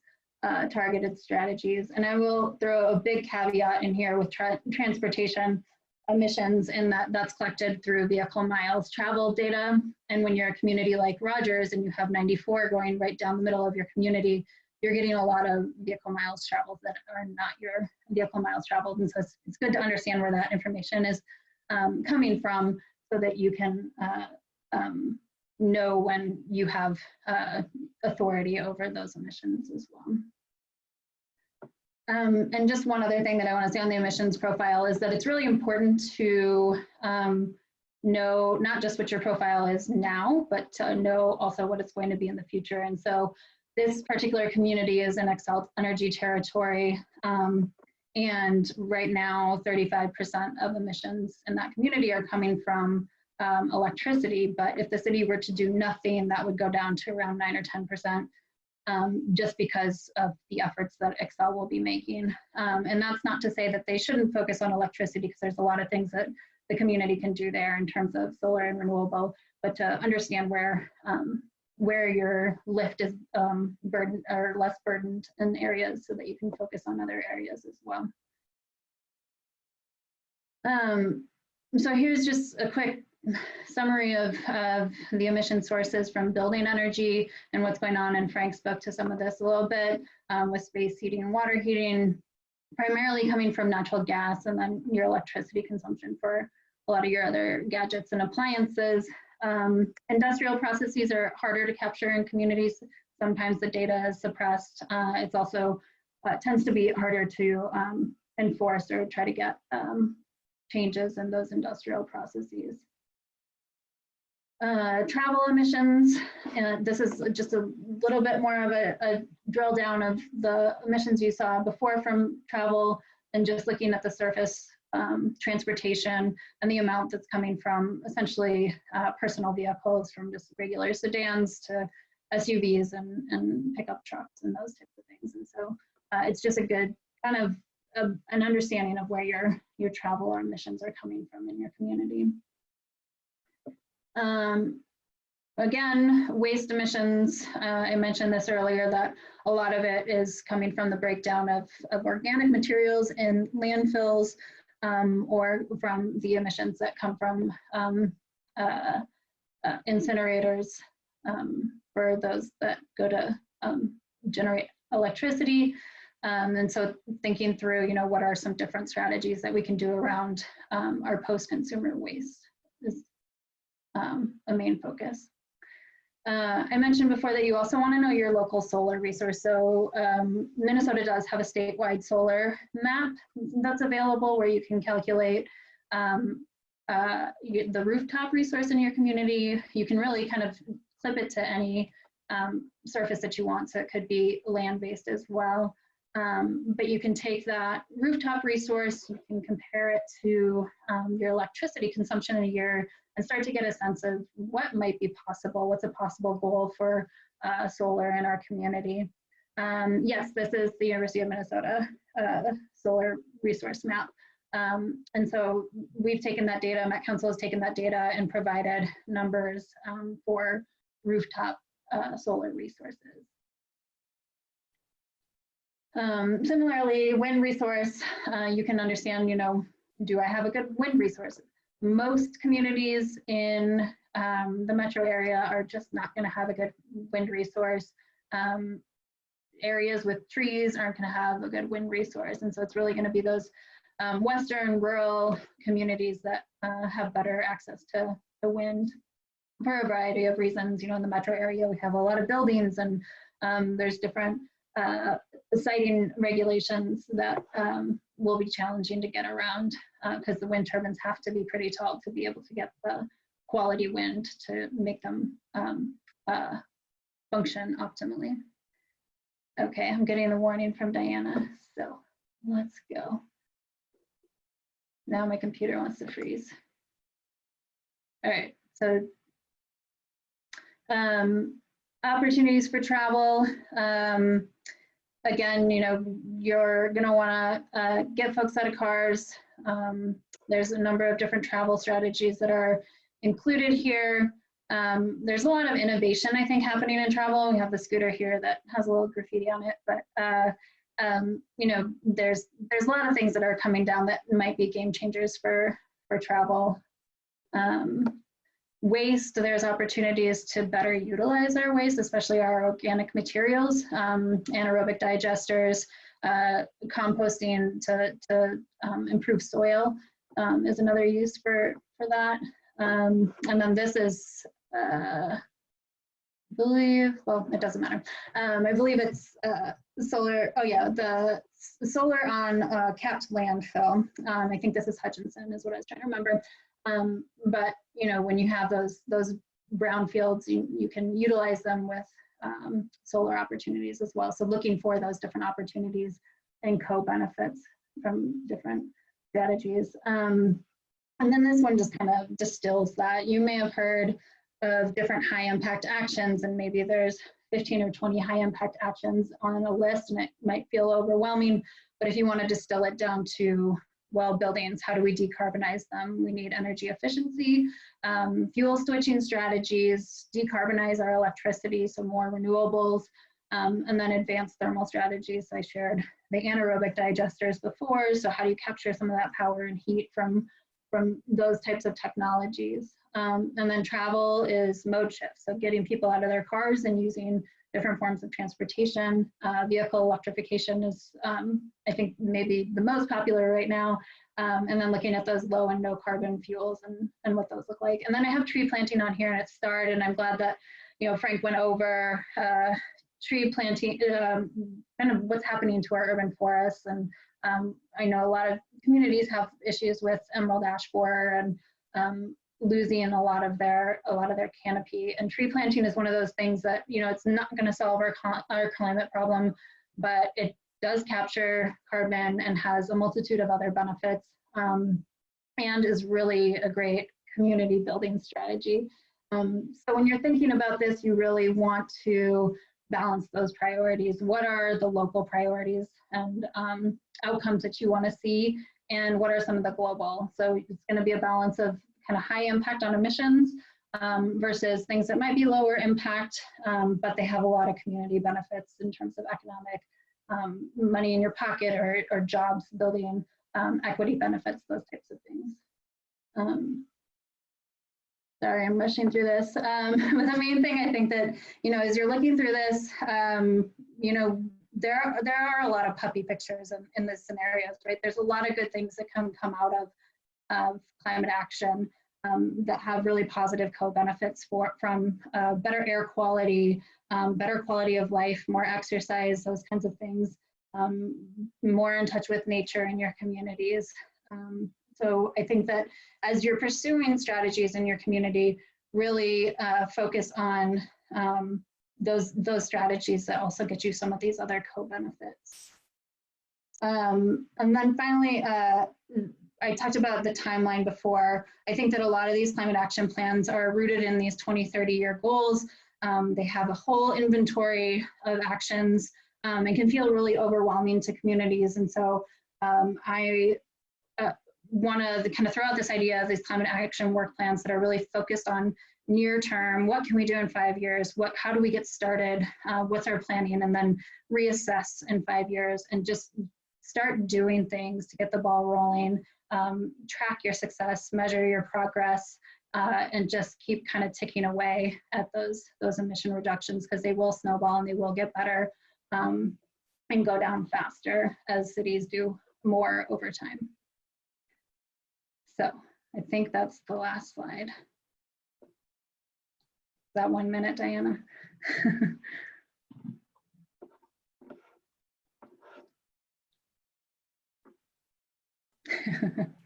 targeted strategies. And I will throw a big caveat in here with transportation emissions, in that's collected through vehicle miles traveled data. And when you're a community like Rogers and you have 94 going right down the middle of your community, you're getting a lot of vehicle miles traveled that are not your vehicle miles traveled. And so it's good to understand where that information is coming from so that you can know when you have authority over those emissions as well. And just one other thing that I want to say on the emissions profile is that it's really important to know not just what your profile is now, but to know also what it's going to be in the future. And so this particular community is in Xcel Energy territory. And right now, 35% of emissions in that community are coming from electricity. But if the city were to do nothing, that would go down to around 9 or 10%. Just because of the efforts that Xcel will be making. And that's not to say that they shouldn't focus on electricity, because there's a lot of things that the community can do there in terms of solar and renewable, but to understand where your lift is burdened or less burdened in areas so that you can focus on other areas as well. So here's just a quick summary of the emission sources from building energy and what's going on, and Frank spoke to some of this a little bit with space heating and water heating, primarily coming from natural gas, and then your electricity consumption for a lot of your other gadgets and appliances. Industrial processes are harder to capture in communities. Sometimes the data is suppressed. It's also tends to be harder to enforce or try to get changes in those industrial processes. Travel emissions, and this is just a little bit more of a drill down of the emissions you saw before from travel, and just looking at the surface transportation and the amount that's coming from essentially personal vehicles, from just regular sedans to SUVs and pickup trucks and those types of things. And so it's just a good kind of an understanding of where your travel or emissions are coming from in your community. Again, waste emissions, I mentioned this earlier, that a lot of it is coming from the breakdown of organic materials in landfills, or from the emissions that come from incinerators, for those that go to generate electricity. And so thinking through, what are some different strategies that we can do around our post-consumer waste is a main focus. I mentioned before that you also want to know your local solar resource. So Minnesota does have a statewide solar map that's available where you can calculate the rooftop resource in your community. You can really kind of clip it to any surface that you want. So it could be land-based as well. But you can take that rooftop resource, you can compare it to your electricity consumption in a year, and start to get a sense of what might be possible, what's a possible goal for solar in our community. Yes, this is the University of Minnesota solar resource map. And so we've taken that data, Met Council has taken that data and provided numbers for rooftop solar resources. Similarly, wind resource, you can understand, do I have a good wind resource? Most communities in the metro area are just not going to have a good wind resource. Areas with trees aren't going to have a good wind resource. And so it's really going to be those western rural communities that have better access to the wind for a variety of reasons. In the metro area, we have a lot of buildings, and there's different siting regulations that will be challenging to get around, because the wind turbines have to be pretty tall to be able to get the quality wind to make them function optimally. Okay, I'm getting a warning from Diana, so let's go. Now my computer wants to freeze. All right, so opportunities for travel. Again, you're going to want to get folks out of cars. There's a number of different travel strategies that are included here. There's a lot of innovation, I think, happening in travel. We have the scooter here that has a little graffiti on it, but there's a lot of things that are coming down that might be game changers for travel. Waste, there's opportunities to better utilize our waste, especially our organic materials, anaerobic digesters, composting to improve soil is another use for that. And then this is, I believe, well, it doesn't matter. I believe it's solar, oh yeah, the solar on capped landfill. I think this is Hutchinson is what I was trying to remember. But when you have those brown fields, you can utilize them with solar opportunities as well. So looking for those different opportunities and co-benefits from different strategies. And then this one just kind of distills that. You may have heard of different high impact actions, and maybe there's 15 or 20 high impact actions on a list, and it might feel overwhelming. But if you want to distill it down to, well, buildings, how do we decarbonize them? We need energy efficiency, fuel switching strategies, decarbonize our electricity, so more renewables, and then advanced thermal strategies. I shared the anaerobic digesters before, so how do you capture some of that power and heat from those types of technologies? And then travel is mode shift, so getting people out of their cars and using different forms of transportation. Vehicle electrification is, I think, maybe the most popular right now. And then looking at those low and no carbon fuels and what those look like. And then I have tree planting on here, and it started, and I'm glad that, Frank went over tree planting, kind of what's happening to our urban forests. And I know a lot of communities have issues with emerald ash borer and losing a lot of their canopy, and tree planting is one of those things that it's not going to solve our climate problem, but it does capture carbon and has a multitude of other benefits, and is really a great community building strategy. So when you're thinking about this, you really want to balance those priorities. What are the local priorities and outcomes that you want to see, and what are some of the global? So it's going to be a balance of kind of high impact on emissions versus things that might be lower impact, but they have a lot of community benefits in terms of economic money in your pocket or jobs building, equity benefits, those types of things. Sorry, I'm rushing through this. But the main thing I think that, as you're looking through this, there are a lot of puppy pictures in this scenarios, right? There's a lot of good things that can come out of climate action that have really positive co-benefits from better air quality, better quality of life, more exercise, those kinds of things, more in touch with nature in your communities. So I think that as you're pursuing strategies in your community, really focus on those strategies that also get you some of these other co-benefits. And then finally, I talked about the timeline before. I think that a lot of these climate action plans are rooted in these 20-30-year goals. They have a whole inventory of actions and can feel really overwhelming to communities. And so I want to kind of throw out this idea of these climate action work plans that are really focused on near term. What can we do in 5 years? How do we get started? What's our planning? And then reassess in 5 years and just start doing things to get the ball rolling, track your success, measure your progress, and just keep kind of ticking away at those emission reductions, because they will snowball and they will get better and go down faster as cities do more over time. So I think that's the last slide. Is that 1 minute, Diana?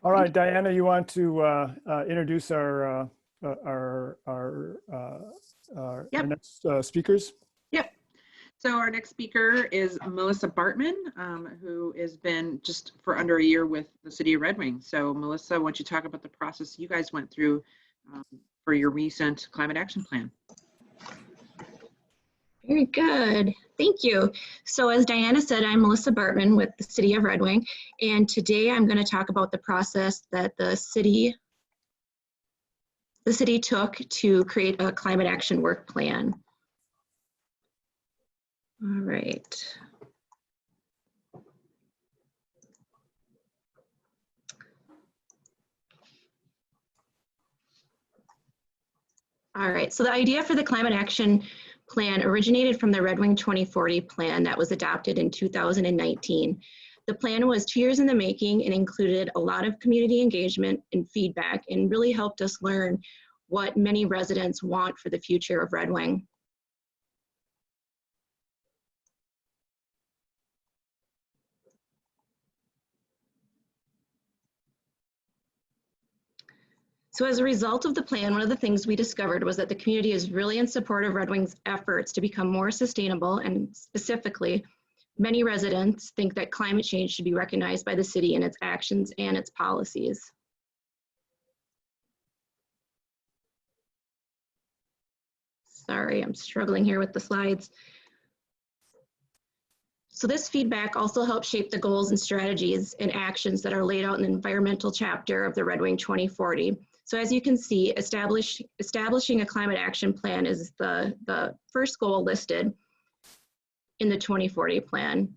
All right, Diana, you want to introduce our next speakers? Yep. So our next speaker is Melissa Baartman, who has been just for under a year with the City of Red Wing. So Melissa, why don't you talk about the process you guys went through for your recent climate action plan? Very good. Thank you. So as Diana said, I'm Melissa Baartman with the City of Red Wing, and today I'm going to talk about the process that the city took to create a climate action work plan. All right. All right, so the idea for the climate action plan originated from the Red Wing 2040 plan that was adopted in 2019. The plan was 2 years in the making and included a lot of community engagement and feedback, and really helped us learn what many residents want for the future of Red Wing. So as a result of the plan, one of the things we discovered was that the community is really in support of Red Wing's efforts to become more sustainable, and specifically, many residents think that climate change should be recognized by the city in its actions and its policies. Sorry, I'm struggling here with the slides. So this feedback also helps shape the goals and strategies and actions that are laid out in the environmental chapter of the Red Wing 2040. So as you can see, establishing a climate action plan is the first goal listed in the 2040 plan.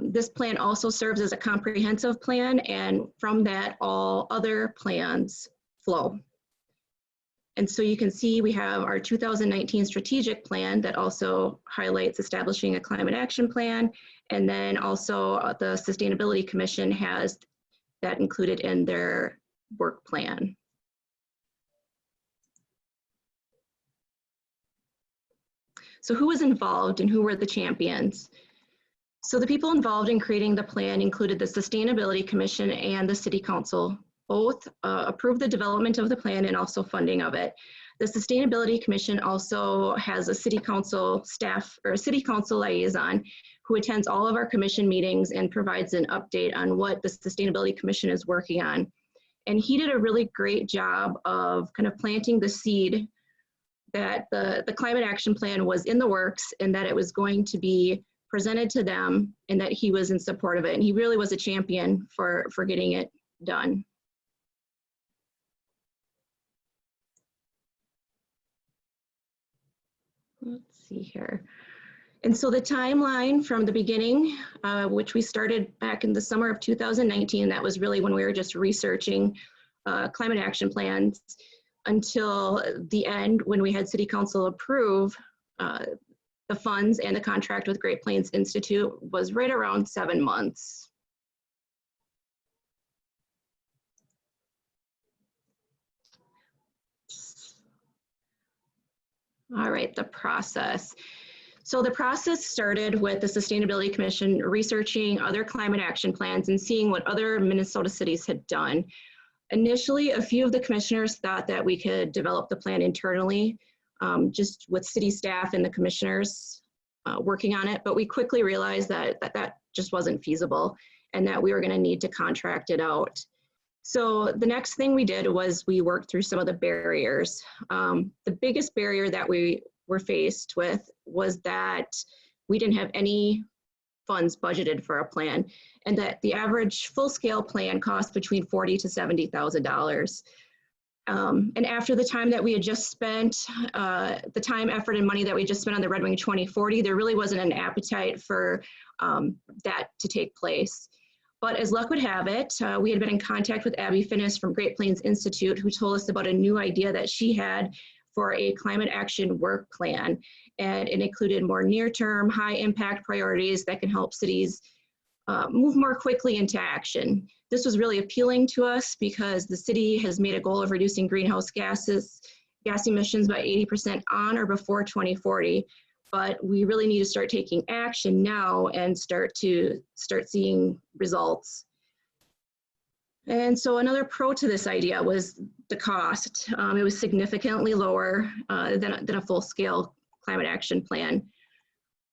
This plan also serves as a comprehensive plan, and from that, all other plans flow. And so you can see we have our 2019 strategic plan that also highlights establishing a climate action plan, and then also the Sustainability Commission has that included in their work plan. So who was involved and who were the champions? So the people involved in creating the plan included the Sustainability Commission and the City Council. Both approved the development of the plan and also funding of it. The Sustainability Commission also has a City Council staff or a City Council liaison who attends all of our commission meetings and provides an update on what the Sustainability Commission is working on. And he did a really great job of kind of planting the seed that the climate action plan was in the works and that it was going to be presented to them and that he was in support of it. And he really was a champion for getting it done. Let's see here. And so the timeline from the beginning, which we started back in the summer of 2019, that was really when we were just researching climate action plans, until the end when we had City Council approve the funds and the contract with Great Plains Institute, was right around 7 months. All right, the process. So the process started with the Sustainability Commission researching other climate action plans and seeing what other Minnesota cities had done. Initially, a few of the commissioners thought that we could develop the plan internally, just with city staff and the commissioners working on it, but we quickly realized that that just wasn't feasible and that we were going to need to contract it out. So the next thing we did was we worked through some of the barriers. The biggest barrier that we were faced with was that we didn't have any funds budgeted for a plan, and that the average full-scale plan cost between $40,000 to $70,000. And after the time that we had just spent, the time, effort, and money that we just spent on the Red Wing 2040, there really wasn't an appetite for that to take place. But as luck would have it, we had been in contact with Finis from Great Plains Institute, who told us about a new idea that she had for a climate action work plan. And it included more near-term, high-impact priorities that can help cities move more quickly into action. This was really appealing to us because the city has made a goal of reducing greenhouse gas emissions by 80% on or before 2040. But we really need to start taking action now and start seeing results. And so another pro to this idea was the cost. It was significantly lower than a full-scale climate action plan.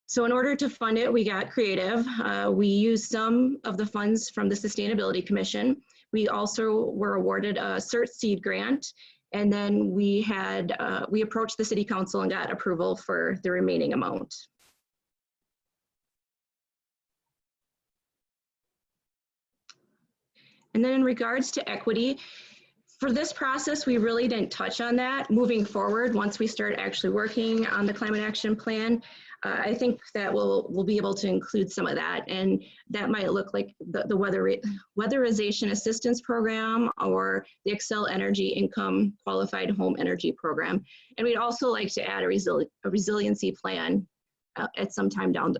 So in order to fund it, we got creative. We used some of the funds from the Sustainability Commission. We also were awarded a CERT seed grant, and then we approached the City Council and got approval for the remaining amount. And then in regards to equity, for this process, we really didn't touch on that. Moving forward, once we start actually working on the climate action plan, I think that we'll be able to include some of that, and that might look like the weatherization assistance program or the Excel Energy Income Qualified Home Energy Program. And we'd also like to add a resiliency plan at some time down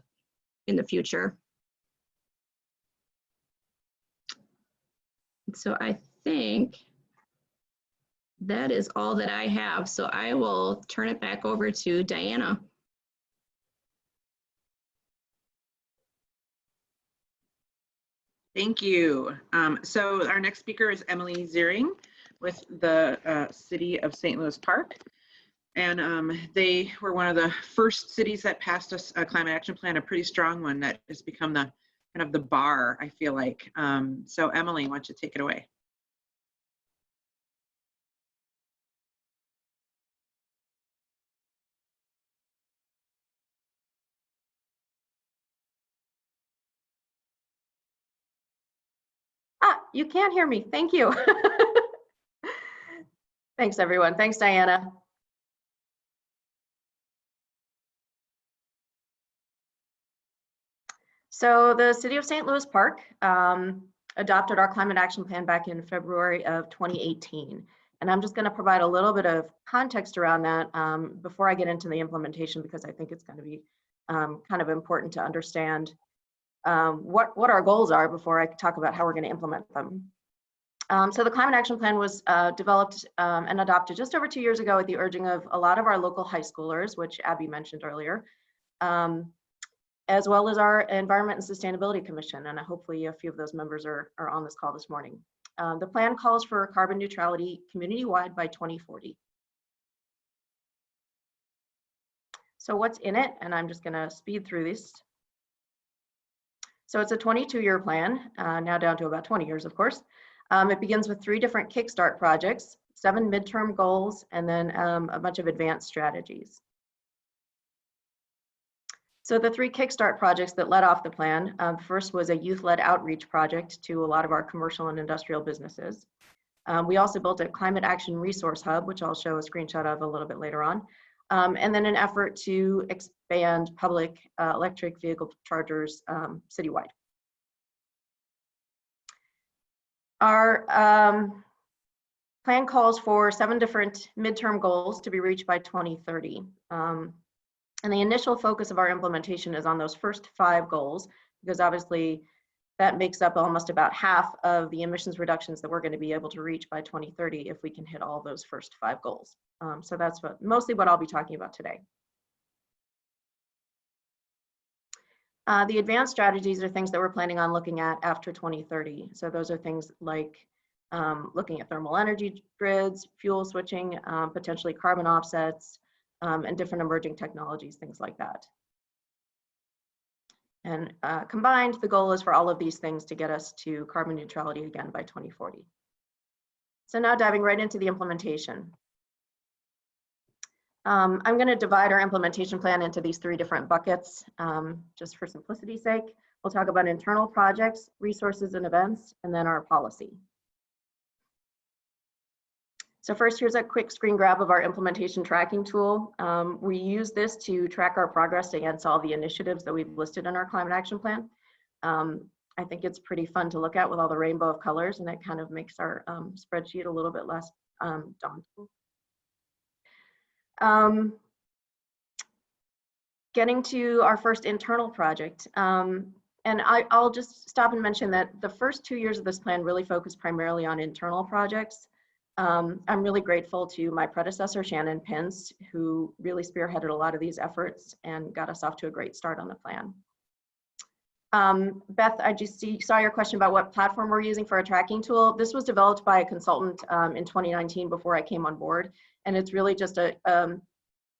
in the future. So I think that is all that I have. So I will turn it back over to Diana. Thank you. So our next speaker is Emily Ziring with the City of St. Louis Park. And they were one of the first cities that passed us a climate action plan, a pretty strong one that has become the kind of the bar, I feel like. So Emily, why don't you take it away? You can't hear me. Thank you. Thanks, everyone. Thanks, Diana. So the City of St. Louis Park adopted our climate action plan back in February of 2018. And I'm just going to provide a little bit of context around that before I get into the implementation, because I think it's going to be kind of important to understand what our goals are before I talk about how we're going to implement them. So the climate action plan was developed and adopted just over 2 years ago at the urging of a lot of our local high schoolers, which Abby mentioned earlier, as well as our Environment and Sustainability Commission, and hopefully a few of those members are on this call this morning. The plan calls for carbon neutrality community-wide by 2040. So what's in it? And I'm just going to speed through this. So it's a 22-year plan, now down to about 20 years, of course. It begins with 3 different Kickstart projects, 7 midterm goals, and then a bunch of advanced strategies. So the 3 Kickstart projects that led off the plan, first was a youth-led outreach project to a lot of our commercial and industrial businesses. We also built a climate action resource hub, which I'll show a screenshot of a little bit later on. And then an effort to expand public electric vehicle chargers citywide. Our plan calls for 7 different midterm goals to be reached by 2030. And the initial focus of our implementation is on those first 5 goals, because obviously that makes up almost about half of the emissions reductions that we're going to be able to reach by 2030 if we can hit all those first 5 goals. So that's mostly what I'll be talking about today. The advanced strategies are things that we're planning on looking at after 2030. So those are things like looking at thermal energy grids, fuel switching, potentially carbon offsets, and different emerging technologies, things like that. And combined, the goal is for all of these things to get us to carbon neutrality again by 2040. So now diving right into the implementation. I'm going to divide our implementation plan into these 3 different buckets, just for simplicity's sake. We'll talk about internal projects, resources and events, and then our policy. So first, here's a quick screen grab of our implementation tracking tool. We use this to track our progress against all the initiatives that we've listed in our climate action plan. I think it's pretty fun to look at with all the rainbow of colors, and it kind of makes our spreadsheet a little bit less daunting. Getting to our first internal project. And I'll just stop and mention that the first 2 years of this plan really focused primarily on internal projects. I'm really grateful to my predecessor, Shannon Pence, who really spearheaded a lot of these efforts and got us off to a great start on the plan. Beth, I just saw your question about what platform we're using for a tracking tool. This was developed by a consultant in 2019 before I came on board, and it's really just an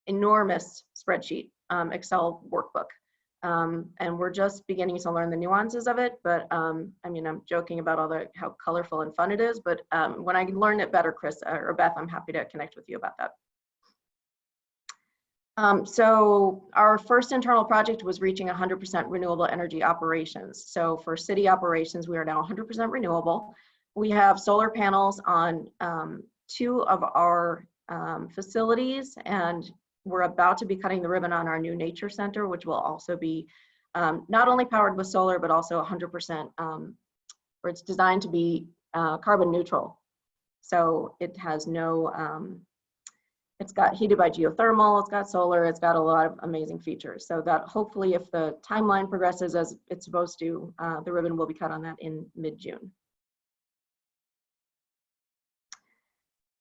enormous spreadsheet, Excel workbook. And we're just beginning to learn the nuances of it, but I mean, I'm joking about how colorful and fun it is, but when I learn it better, Chris or Beth, I'm happy to connect with you about that. So our first internal project was reaching 100% renewable energy operations. So for city operations, we are now 100% renewable. We have solar panels on 2 of our facilities, and we're about to be cutting the ribbon on our new nature center, which will also be not only powered with solar, but also 100%, or it's designed to be carbon neutral. So it has no, it's got heated by geothermal, it's got solar, it's got a lot of amazing features. So that hopefully if the timeline progresses as it's supposed to, the ribbon will be cut on that in mid-June.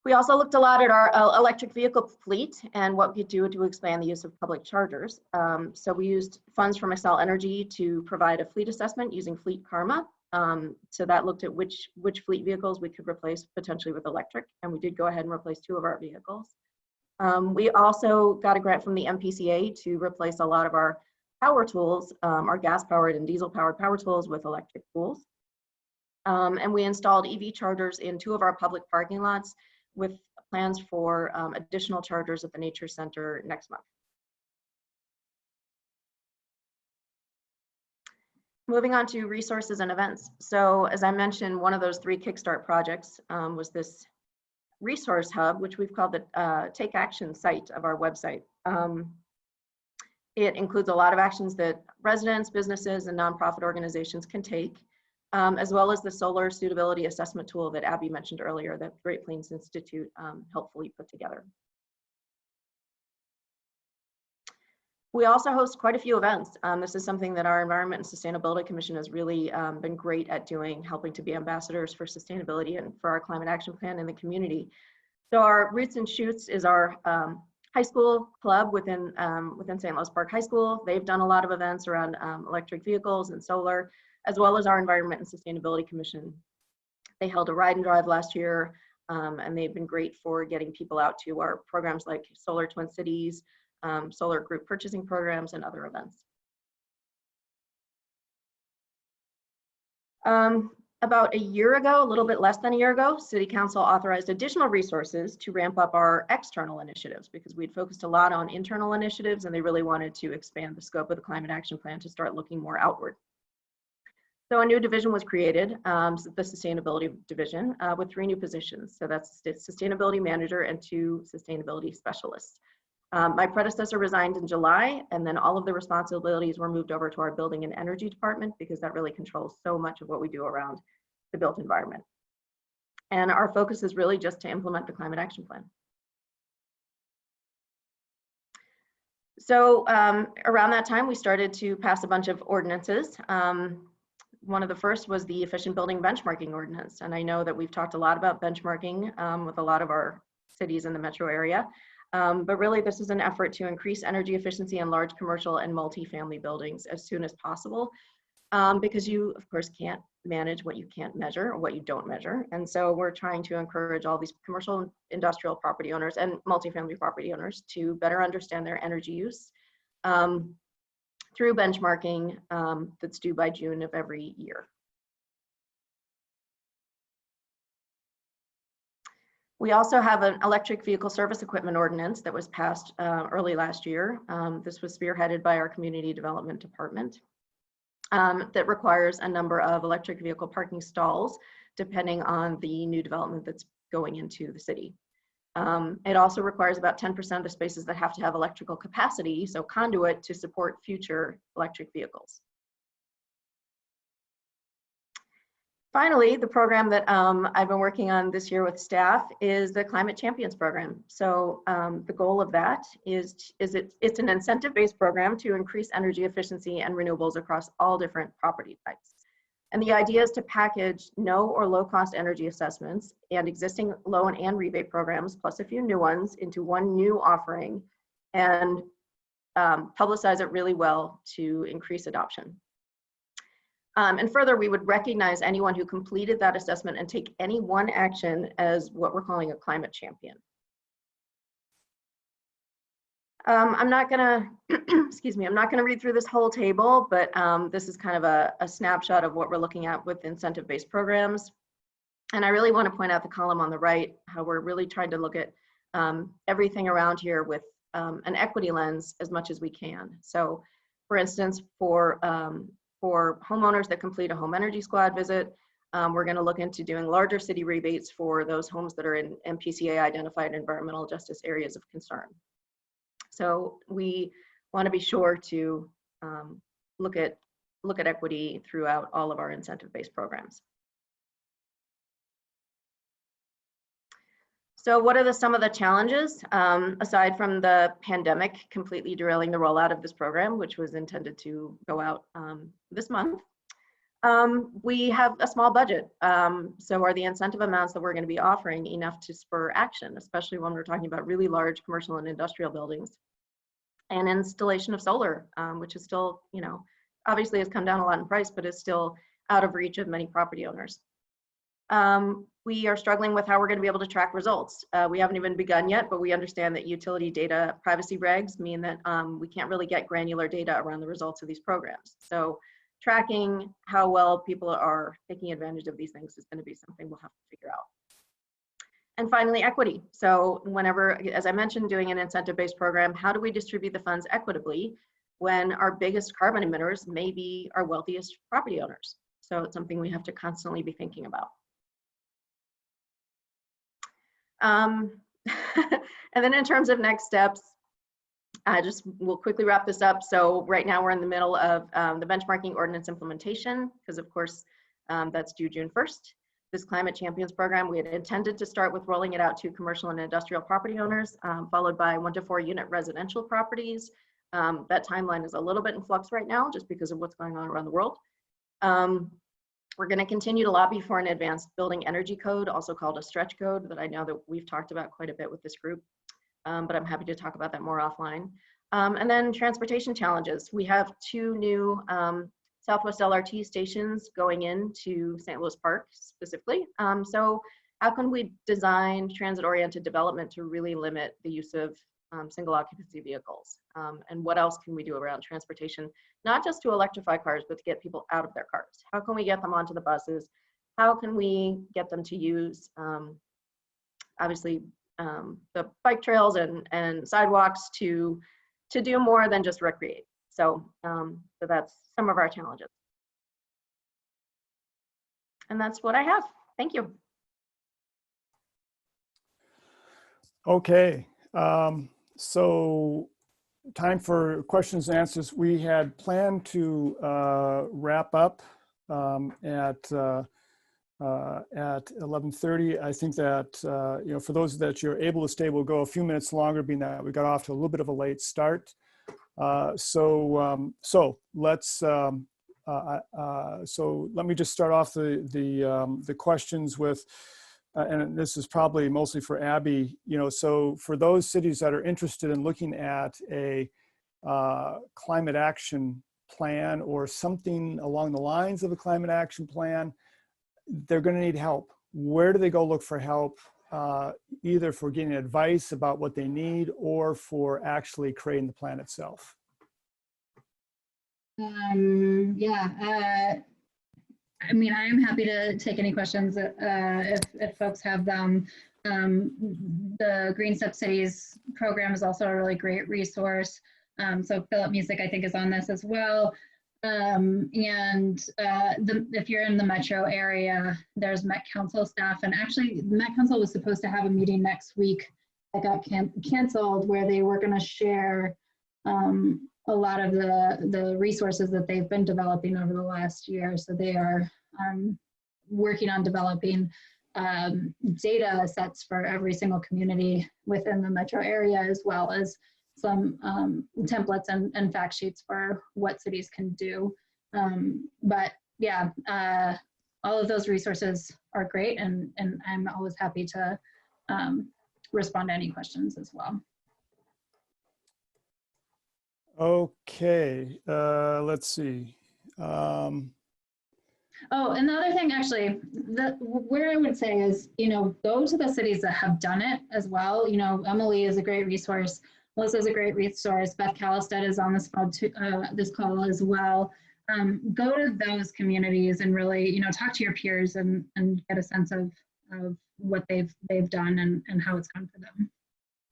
We also looked a lot at our electric vehicle fleet and what we could do to expand the use of public chargers. So we used funds from Xcel Energy to provide a fleet assessment using Fleet Karma. So that looked at which fleet vehicles we could replace potentially with electric, and we did go ahead and replace 2 of our vehicles. We also got a grant from the MPCA to replace a lot of our power tools, our gas-powered and diesel-powered power tools with electric tools. And we installed EV chargers in 2 of our public parking lots, with plans for additional chargers at the Nature Center next month. Moving on to resources and events. So as I mentioned, one of those 3 Kickstart projects was this resource hub, which we've called the Take Action site of our website. It includes a lot of actions that residents, businesses, and nonprofit organizations can take, as well as the solar suitability assessment tool that Abby mentioned earlier that Great Plains Institute helpfully put together. We also host quite a few events. This is something that our Environment and Sustainability Commission has really been great at doing, helping to be ambassadors for sustainability and for our climate action plan in the community. So our Roots and Shoots is our high school club within St. Louis Park High School. They've done a lot of events around electric vehicles and solar, as well as our Environment and Sustainability Commission. They held a ride and drive last year, and they've been great for getting people out to our programs like Solar Twin Cities, solar group purchasing programs, and other events. About a year ago, a little bit less than a year ago, City Council authorized additional resources to ramp up our external initiatives because we'd focused a lot on internal initiatives and they really wanted to expand the scope of the Climate Action Plan to start looking more outward. So a new division was created, the Sustainability Division, with 3 new positions. So that's the Sustainability Manager and 2 Sustainability Specialists. My predecessor resigned in July, and then all of the responsibilities were moved over to our Building and Energy Department because that really controls so much of what we do around the built environment. And our focus is really just to implement the Climate Action Plan. So around that time, we started to pass a bunch of ordinances. One of the first was the Efficient Building Benchmarking Ordinance. And I know that we've talked a lot about benchmarking with a lot of our cities in the metro area. But really, this is an effort to increase energy efficiency in large commercial and multifamily buildings as soon as possible, because you, of course, can't manage what you can't measure or what you don't measure. And so we're trying to encourage all these commercial industrial property owners and multifamily property owners to better understand their energy use through benchmarking that's due by June of every year. We also have an electric vehicle service equipment ordinance that was passed early last year. This was spearheaded by our community development department that requires a number of electric vehicle parking stalls depending on the new development that's going into the city. It also requires about 10% of the spaces that have to have electrical capacity, so conduit to support future electric vehicles. Finally, the program that I've been working on this year with staff is the Climate Champions program. So the goal of that it's an incentive-based program to increase energy efficiency and renewables across all different property types. And the idea is to package no or low-cost energy assessments and existing loan and rebate programs, plus a few new ones, into one new offering and publicize it really well to increase adoption. And further, we would recognize anyone who completed that assessment and take any one action as what we're calling a climate champion. I'm not gonna, excuse me, I'm not gonna read through this whole table, but this is kind of a snapshot of what we're looking at with incentive-based programs. And I really want to point out the column on the right, how we're really trying to look at everything around here with an equity lens as much as we can. So for instance, for homeowners that complete a home energy squad visit, we're going to look into doing larger city rebates for those homes that are in MPCA identified environmental justice areas of concern. So we want to be sure to look at equity throughout all of our incentive-based programs. So what are some of the challenges, aside from the pandemic completely derailing the rollout of this program, which was intended to go out this month? We have a small budget. So are the incentive amounts that we're going to be offering enough to spur action, especially when we're talking about really large commercial and industrial buildings? And installation of solar, which is still, obviously has come down a lot in price, but is still out of reach of many property owners. We are struggling with how we're going to be able to track results. We haven't even begun yet, but we understand that utility data privacy regs mean that we can't really get granular data around the results of these programs. So tracking how well people are taking advantage of these things is going to be something we'll have to figure out. And finally, equity. So whenever, as I mentioned, doing an incentive-based program, how do we distribute the funds equitably when our biggest carbon emitters may be our wealthiest property owners? So it's something we have to constantly be thinking about. And then in terms of next steps, we'll quickly wrap this up. So right now we're in the middle of the benchmarking ordinance implementation, because of course that's due June 1st. This Climate Champions program, we had intended to start with rolling it out to commercial and industrial property owners, followed by 1 to 4 unit residential properties. That timeline is a little bit in flux right now, just because of what's going on around the world. We're going to continue to lobby for an advanced building energy code, also called a stretch code, that I know that we've talked about quite a bit with this group, but I'm happy to talk about that more offline. And then transportation challenges. We have 2 new Southwest LRT stations going into St. Louis Park specifically. So how can we design transit-oriented development to really limit the use of single occupancy vehicles? And what else can we do around transportation, not just to electrify cars, but to get people out of their cars? How can we get them onto the buses? how can we get them to use, obviously, the bike trails and sidewalks to do more than just recreate. So, so that's some of our challenges. And that's what I have. Thank you. Okay, so time for questions and answers. We had planned to wrap up at 11:30. I think that you know, for those that you're able to stay, we'll go a few minutes longer, being that we got off to a little bit of a late start. So let's so let me just start off the questions with. And this is probably mostly for Abby, you know, so for those cities that are interested in looking at a climate action plan or something along the lines of a climate action plan, they're going to need help. Where do they go look for help, either for getting advice about what they need or for actually creating the plan itself? I mean, I'm happy to take any questions if folks have them. The GreenStep Cities program is also a really great resource. So Philip Music, I think, is on this as well. If you're in the metro area, there's Met Council staff. And actually, the Met Council was supposed to have a meeting next week that got canceled, where they were going to share a lot of the resources that they've been developing over the last year. So they are working on developing data sets for every single community within the metro area, as well as some templates and fact sheets for what cities can do. But yeah, all of those resources are great, and I'm always happy to respond to any questions as well. Okay, let's see. Oh, and the other thing, actually, where I would say is, you know, go to the cities that have done it as well. You know, Emily is a great resource. Melissa is a great resource. Beth Calistad is on this call as well. Go to those communities and really, you know, talk to your peers and get a sense of what they've done and how it's gone for them. I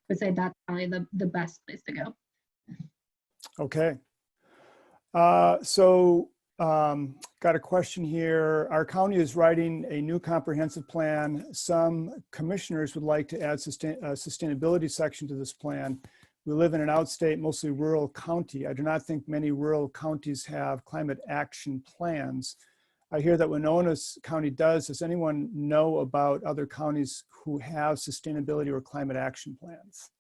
would say that's probably the best place to go. Okay. Got a question here. Our county is writing a new comprehensive plan. Some commissioners would like to add a sustainability section to this plan. We live in an outstate, mostly rural county. I do not think many rural counties have climate action plans. I hear that Winona County does. Does anyone know about other counties who have sustainability or climate action plans?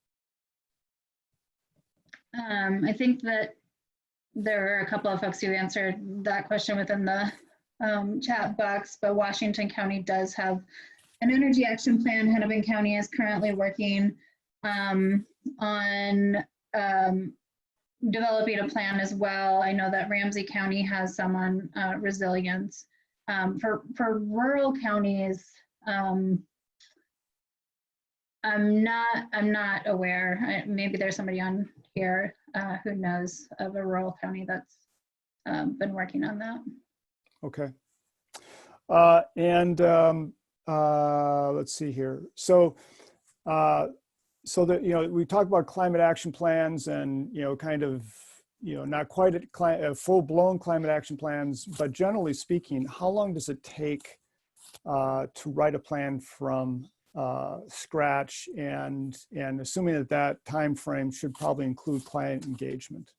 I think that there are a couple of folks who answered that question within the chat box, but Washington County does have an energy action plan. Hennepin County is currently working on developing a plan as well. I know that Ramsey County has some on resilience. For rural counties, I'm not aware. Maybe there's somebody on here who knows of a rural county that's been working on that. Okay. Let's see here. So that, you know, we talk about climate action plans and, you know, kind of, you know, not quite a full-blown climate action plans, but generally speaking, how long does it take to write a plan from scratch, and assuming that time frame should probably include client engagement?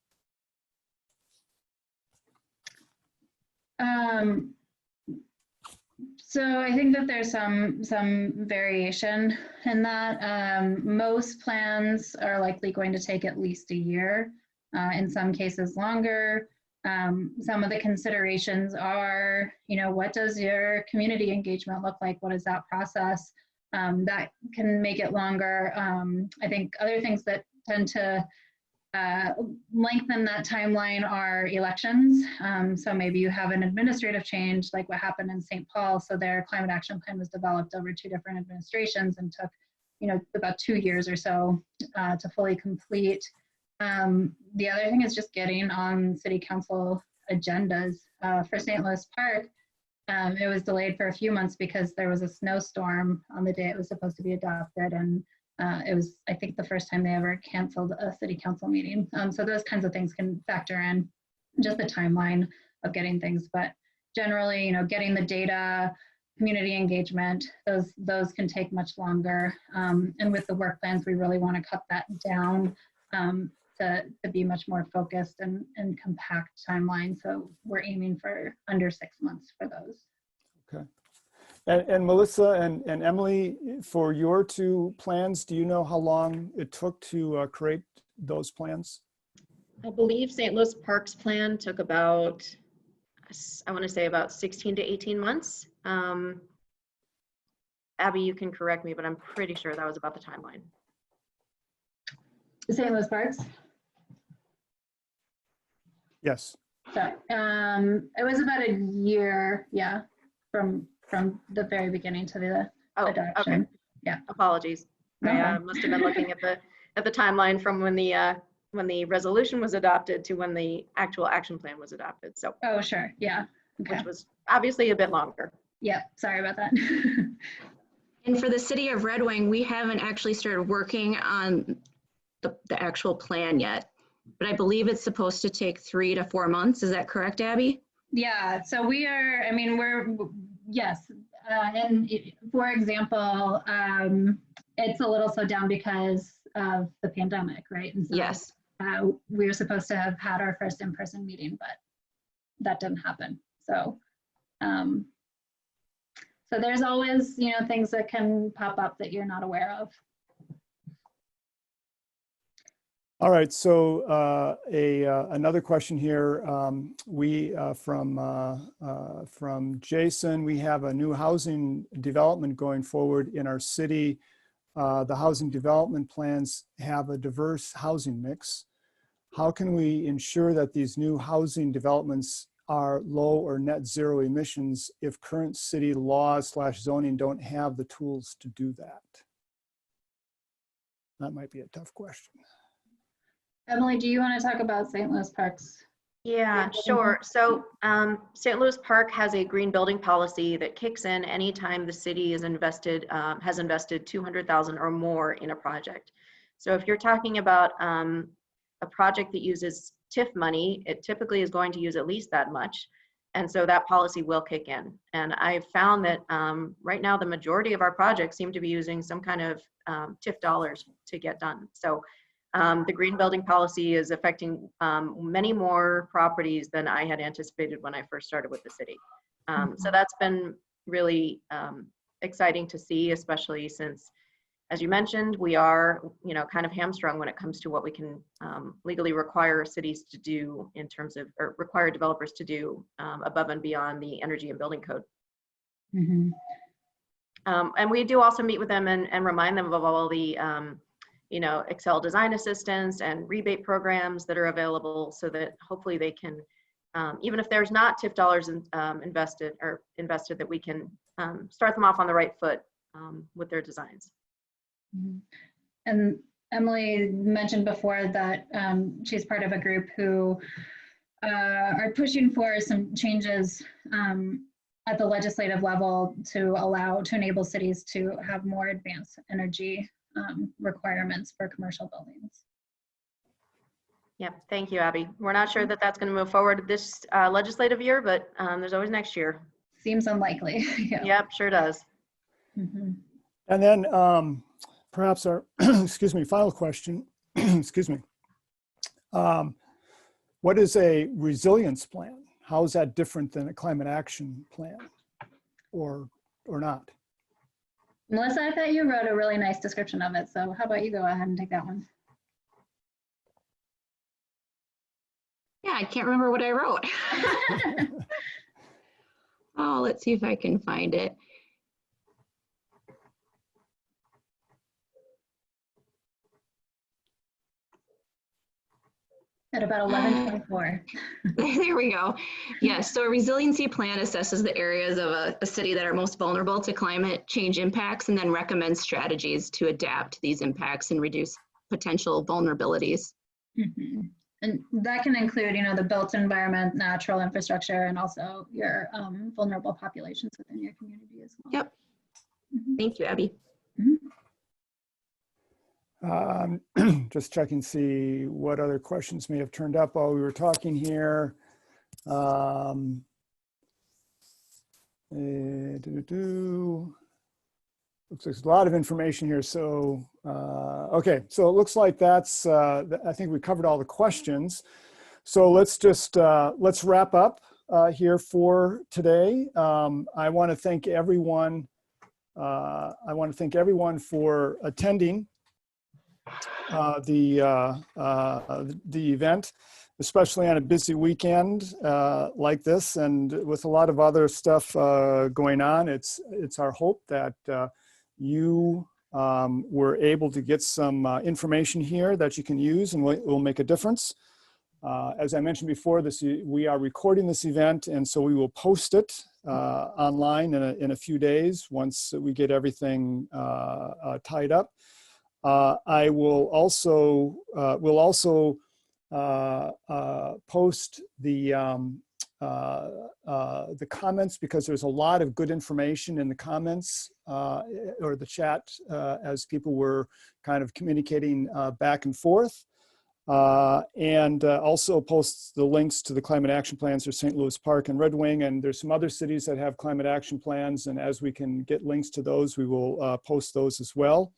So I think that there's some variation in that. Most plans are likely going to take at least a year, in some cases longer. Some of the considerations are, you know, what does your community engagement look like? What is that process? That can make it longer. I think other things that tend to lengthen that timeline are elections. So maybe you have an administrative change like what happened in St. Paul. So their climate action plan was developed over 2 different administrations and took, you know, about 2 years or so to fully complete. The other thing is just getting on city council agendas. For St. Louis Park, It was delayed for a few months because there was a snowstorm on the day it was supposed to be adopted, and it was, I think, the first time they ever canceled a city council meeting. So those kinds of things can factor in just the timeline of getting things, but generally, you know, getting the data, community engagement, those can take much longer. And with the work plans, we really want to cut that down to be much more focused and compact timeline. So we're aiming for under 6 months for those. Okay. And Melissa and Emily, for your two plans, do you know how long it took to create those plans? I believe St. Louis Park's plan took about, I want to say about 16 to 18 months. Abby, you can correct me, but I'm pretty sure that was about the timeline. St. Louis Parks? Yes. So it was about a year, yeah, from the very beginning to the adoption. Okay. Yeah. Apologies. No I problem. must have been looking at the timeline from when the resolution was adopted to when the actual action plan was adopted. So, Oh, sure. Yeah. Okay. which was obviously a bit longer. Yeah. Sorry about that. And for the city of Red Wing, we haven't actually started working on the actual plan yet, but I believe it's supposed to take 3 to 4 months. Is that correct, Abby? Yeah. So we are, I mean, yes. And for example, it's a little slowed down because of the pandemic, right? And so, Yes. we were supposed to have had our first in-person meeting, but that didn't happen. So, so there's always, you know, things that can pop up that you're not aware of. All right, so another question here. From Jason, we have a new housing development going forward in our city. The housing development plans have a diverse housing mix. How can we ensure that these new housing developments are low or net zero emissions if current city laws / zoning don't have the tools to do that? That might be a tough question. Emily, do you want to talk about St. Louis Parks? Yeah, sure. So St. Louis Park has a green building policy that kicks in anytime the city is has invested 200,000 or more in a project. So if you're talking about a project that uses TIF money, it typically is going to use at least that much. And so that policy will kick in. And I've found that right now the majority of our projects seem to be using some kind of TIF dollars to get done. So the green building policy is affecting many more properties than I had anticipated when I first started with the city. So that's been really exciting to see, especially since, as you mentioned, we are, you know, kind of hamstrung when it comes to what we can legally require cities to do in terms of, or require developers to do above and beyond the energy and building code. Mm-hmm. And we do also meet with them and remind them of all the you know, Excel design assistance and rebate programs that are available so that hopefully they can, even if there's not TIF dollars invested, that we can start them off on the right foot with their designs. Mm-hmm. And Emily mentioned before that she's part of a group who are pushing for some changes at the legislative level to enable cities to have more advanced energy requirements for commercial buildings. Yeah, thank you, Abby. We're not sure that that's going to move forward this legislative year, but there's always next year. Seems unlikely. Yeah. Yep, sure does. Mm-hmm. And then perhaps our, excuse me, final question, excuse me. What is a resilience plan? How is that different than a climate action plan or not? Melissa, I thought you wrote a really nice description of it. So how about you go ahead and take that one? Yeah, I can't remember what I wrote. Oh, let's see if I can find it. At about 11:24. There we go. Yes, so a resiliency plan assesses the areas of a city that are most vulnerable to climate change impacts and then recommends strategies to adapt to these impacts and reduce potential vulnerabilities. Mm-hmm. And that can include, you know, the built environment, natural infrastructure, and also your vulnerable populations within your community as well. Yep. Thank you, Abby. Just checking, see what other questions may have turned up while we were talking here. Looks like there's a lot of information here. So, okay, so it looks like that's, I think we covered all the questions. So let's just, let's wrap up here for today. I want to thank everyone. I want to thank everyone for attending the event, especially on a busy weekend like this, and with a lot of other stuff going on. It's our hope that you were able to get some information here that you can use and will make a difference. As I mentioned before, we are recording this event, and so we will post it online in a few days once we get everything tied up. I will also post the comments, because there's a lot of good information in the comments or the chat as people were kind of communicating back and forth. And also post the links to the climate action plans for St. Louis Park and Red Wing, and there's some other cities that have climate action plans, and as we can get links to those, we will post those as well.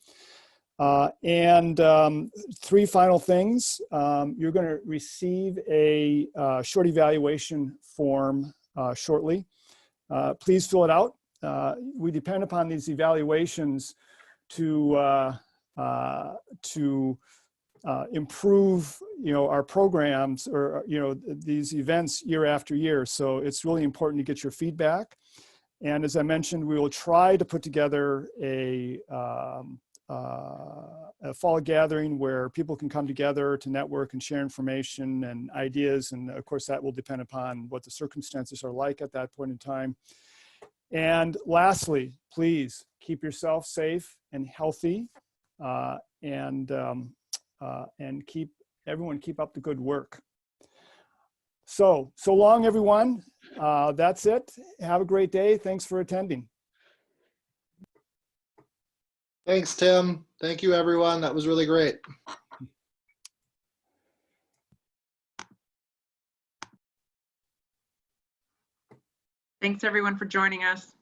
Three final things. You're going to receive a short evaluation form shortly. Please fill it out. We depend upon these evaluations to improve, our programs, or, these events year after year. So it's really important to get your feedback. And as I mentioned, we will try to put together a fall gathering where people can come together to network and share information and ideas. And of course, that will depend upon what the circumstances are like at that point in time. And lastly, please keep yourself safe and healthy, and keep up the good work. So long, everyone. That's it. Have a great day. Thanks for attending. Thanks, Tim. Thank you, everyone. That was really great. Thanks everyone for joining us.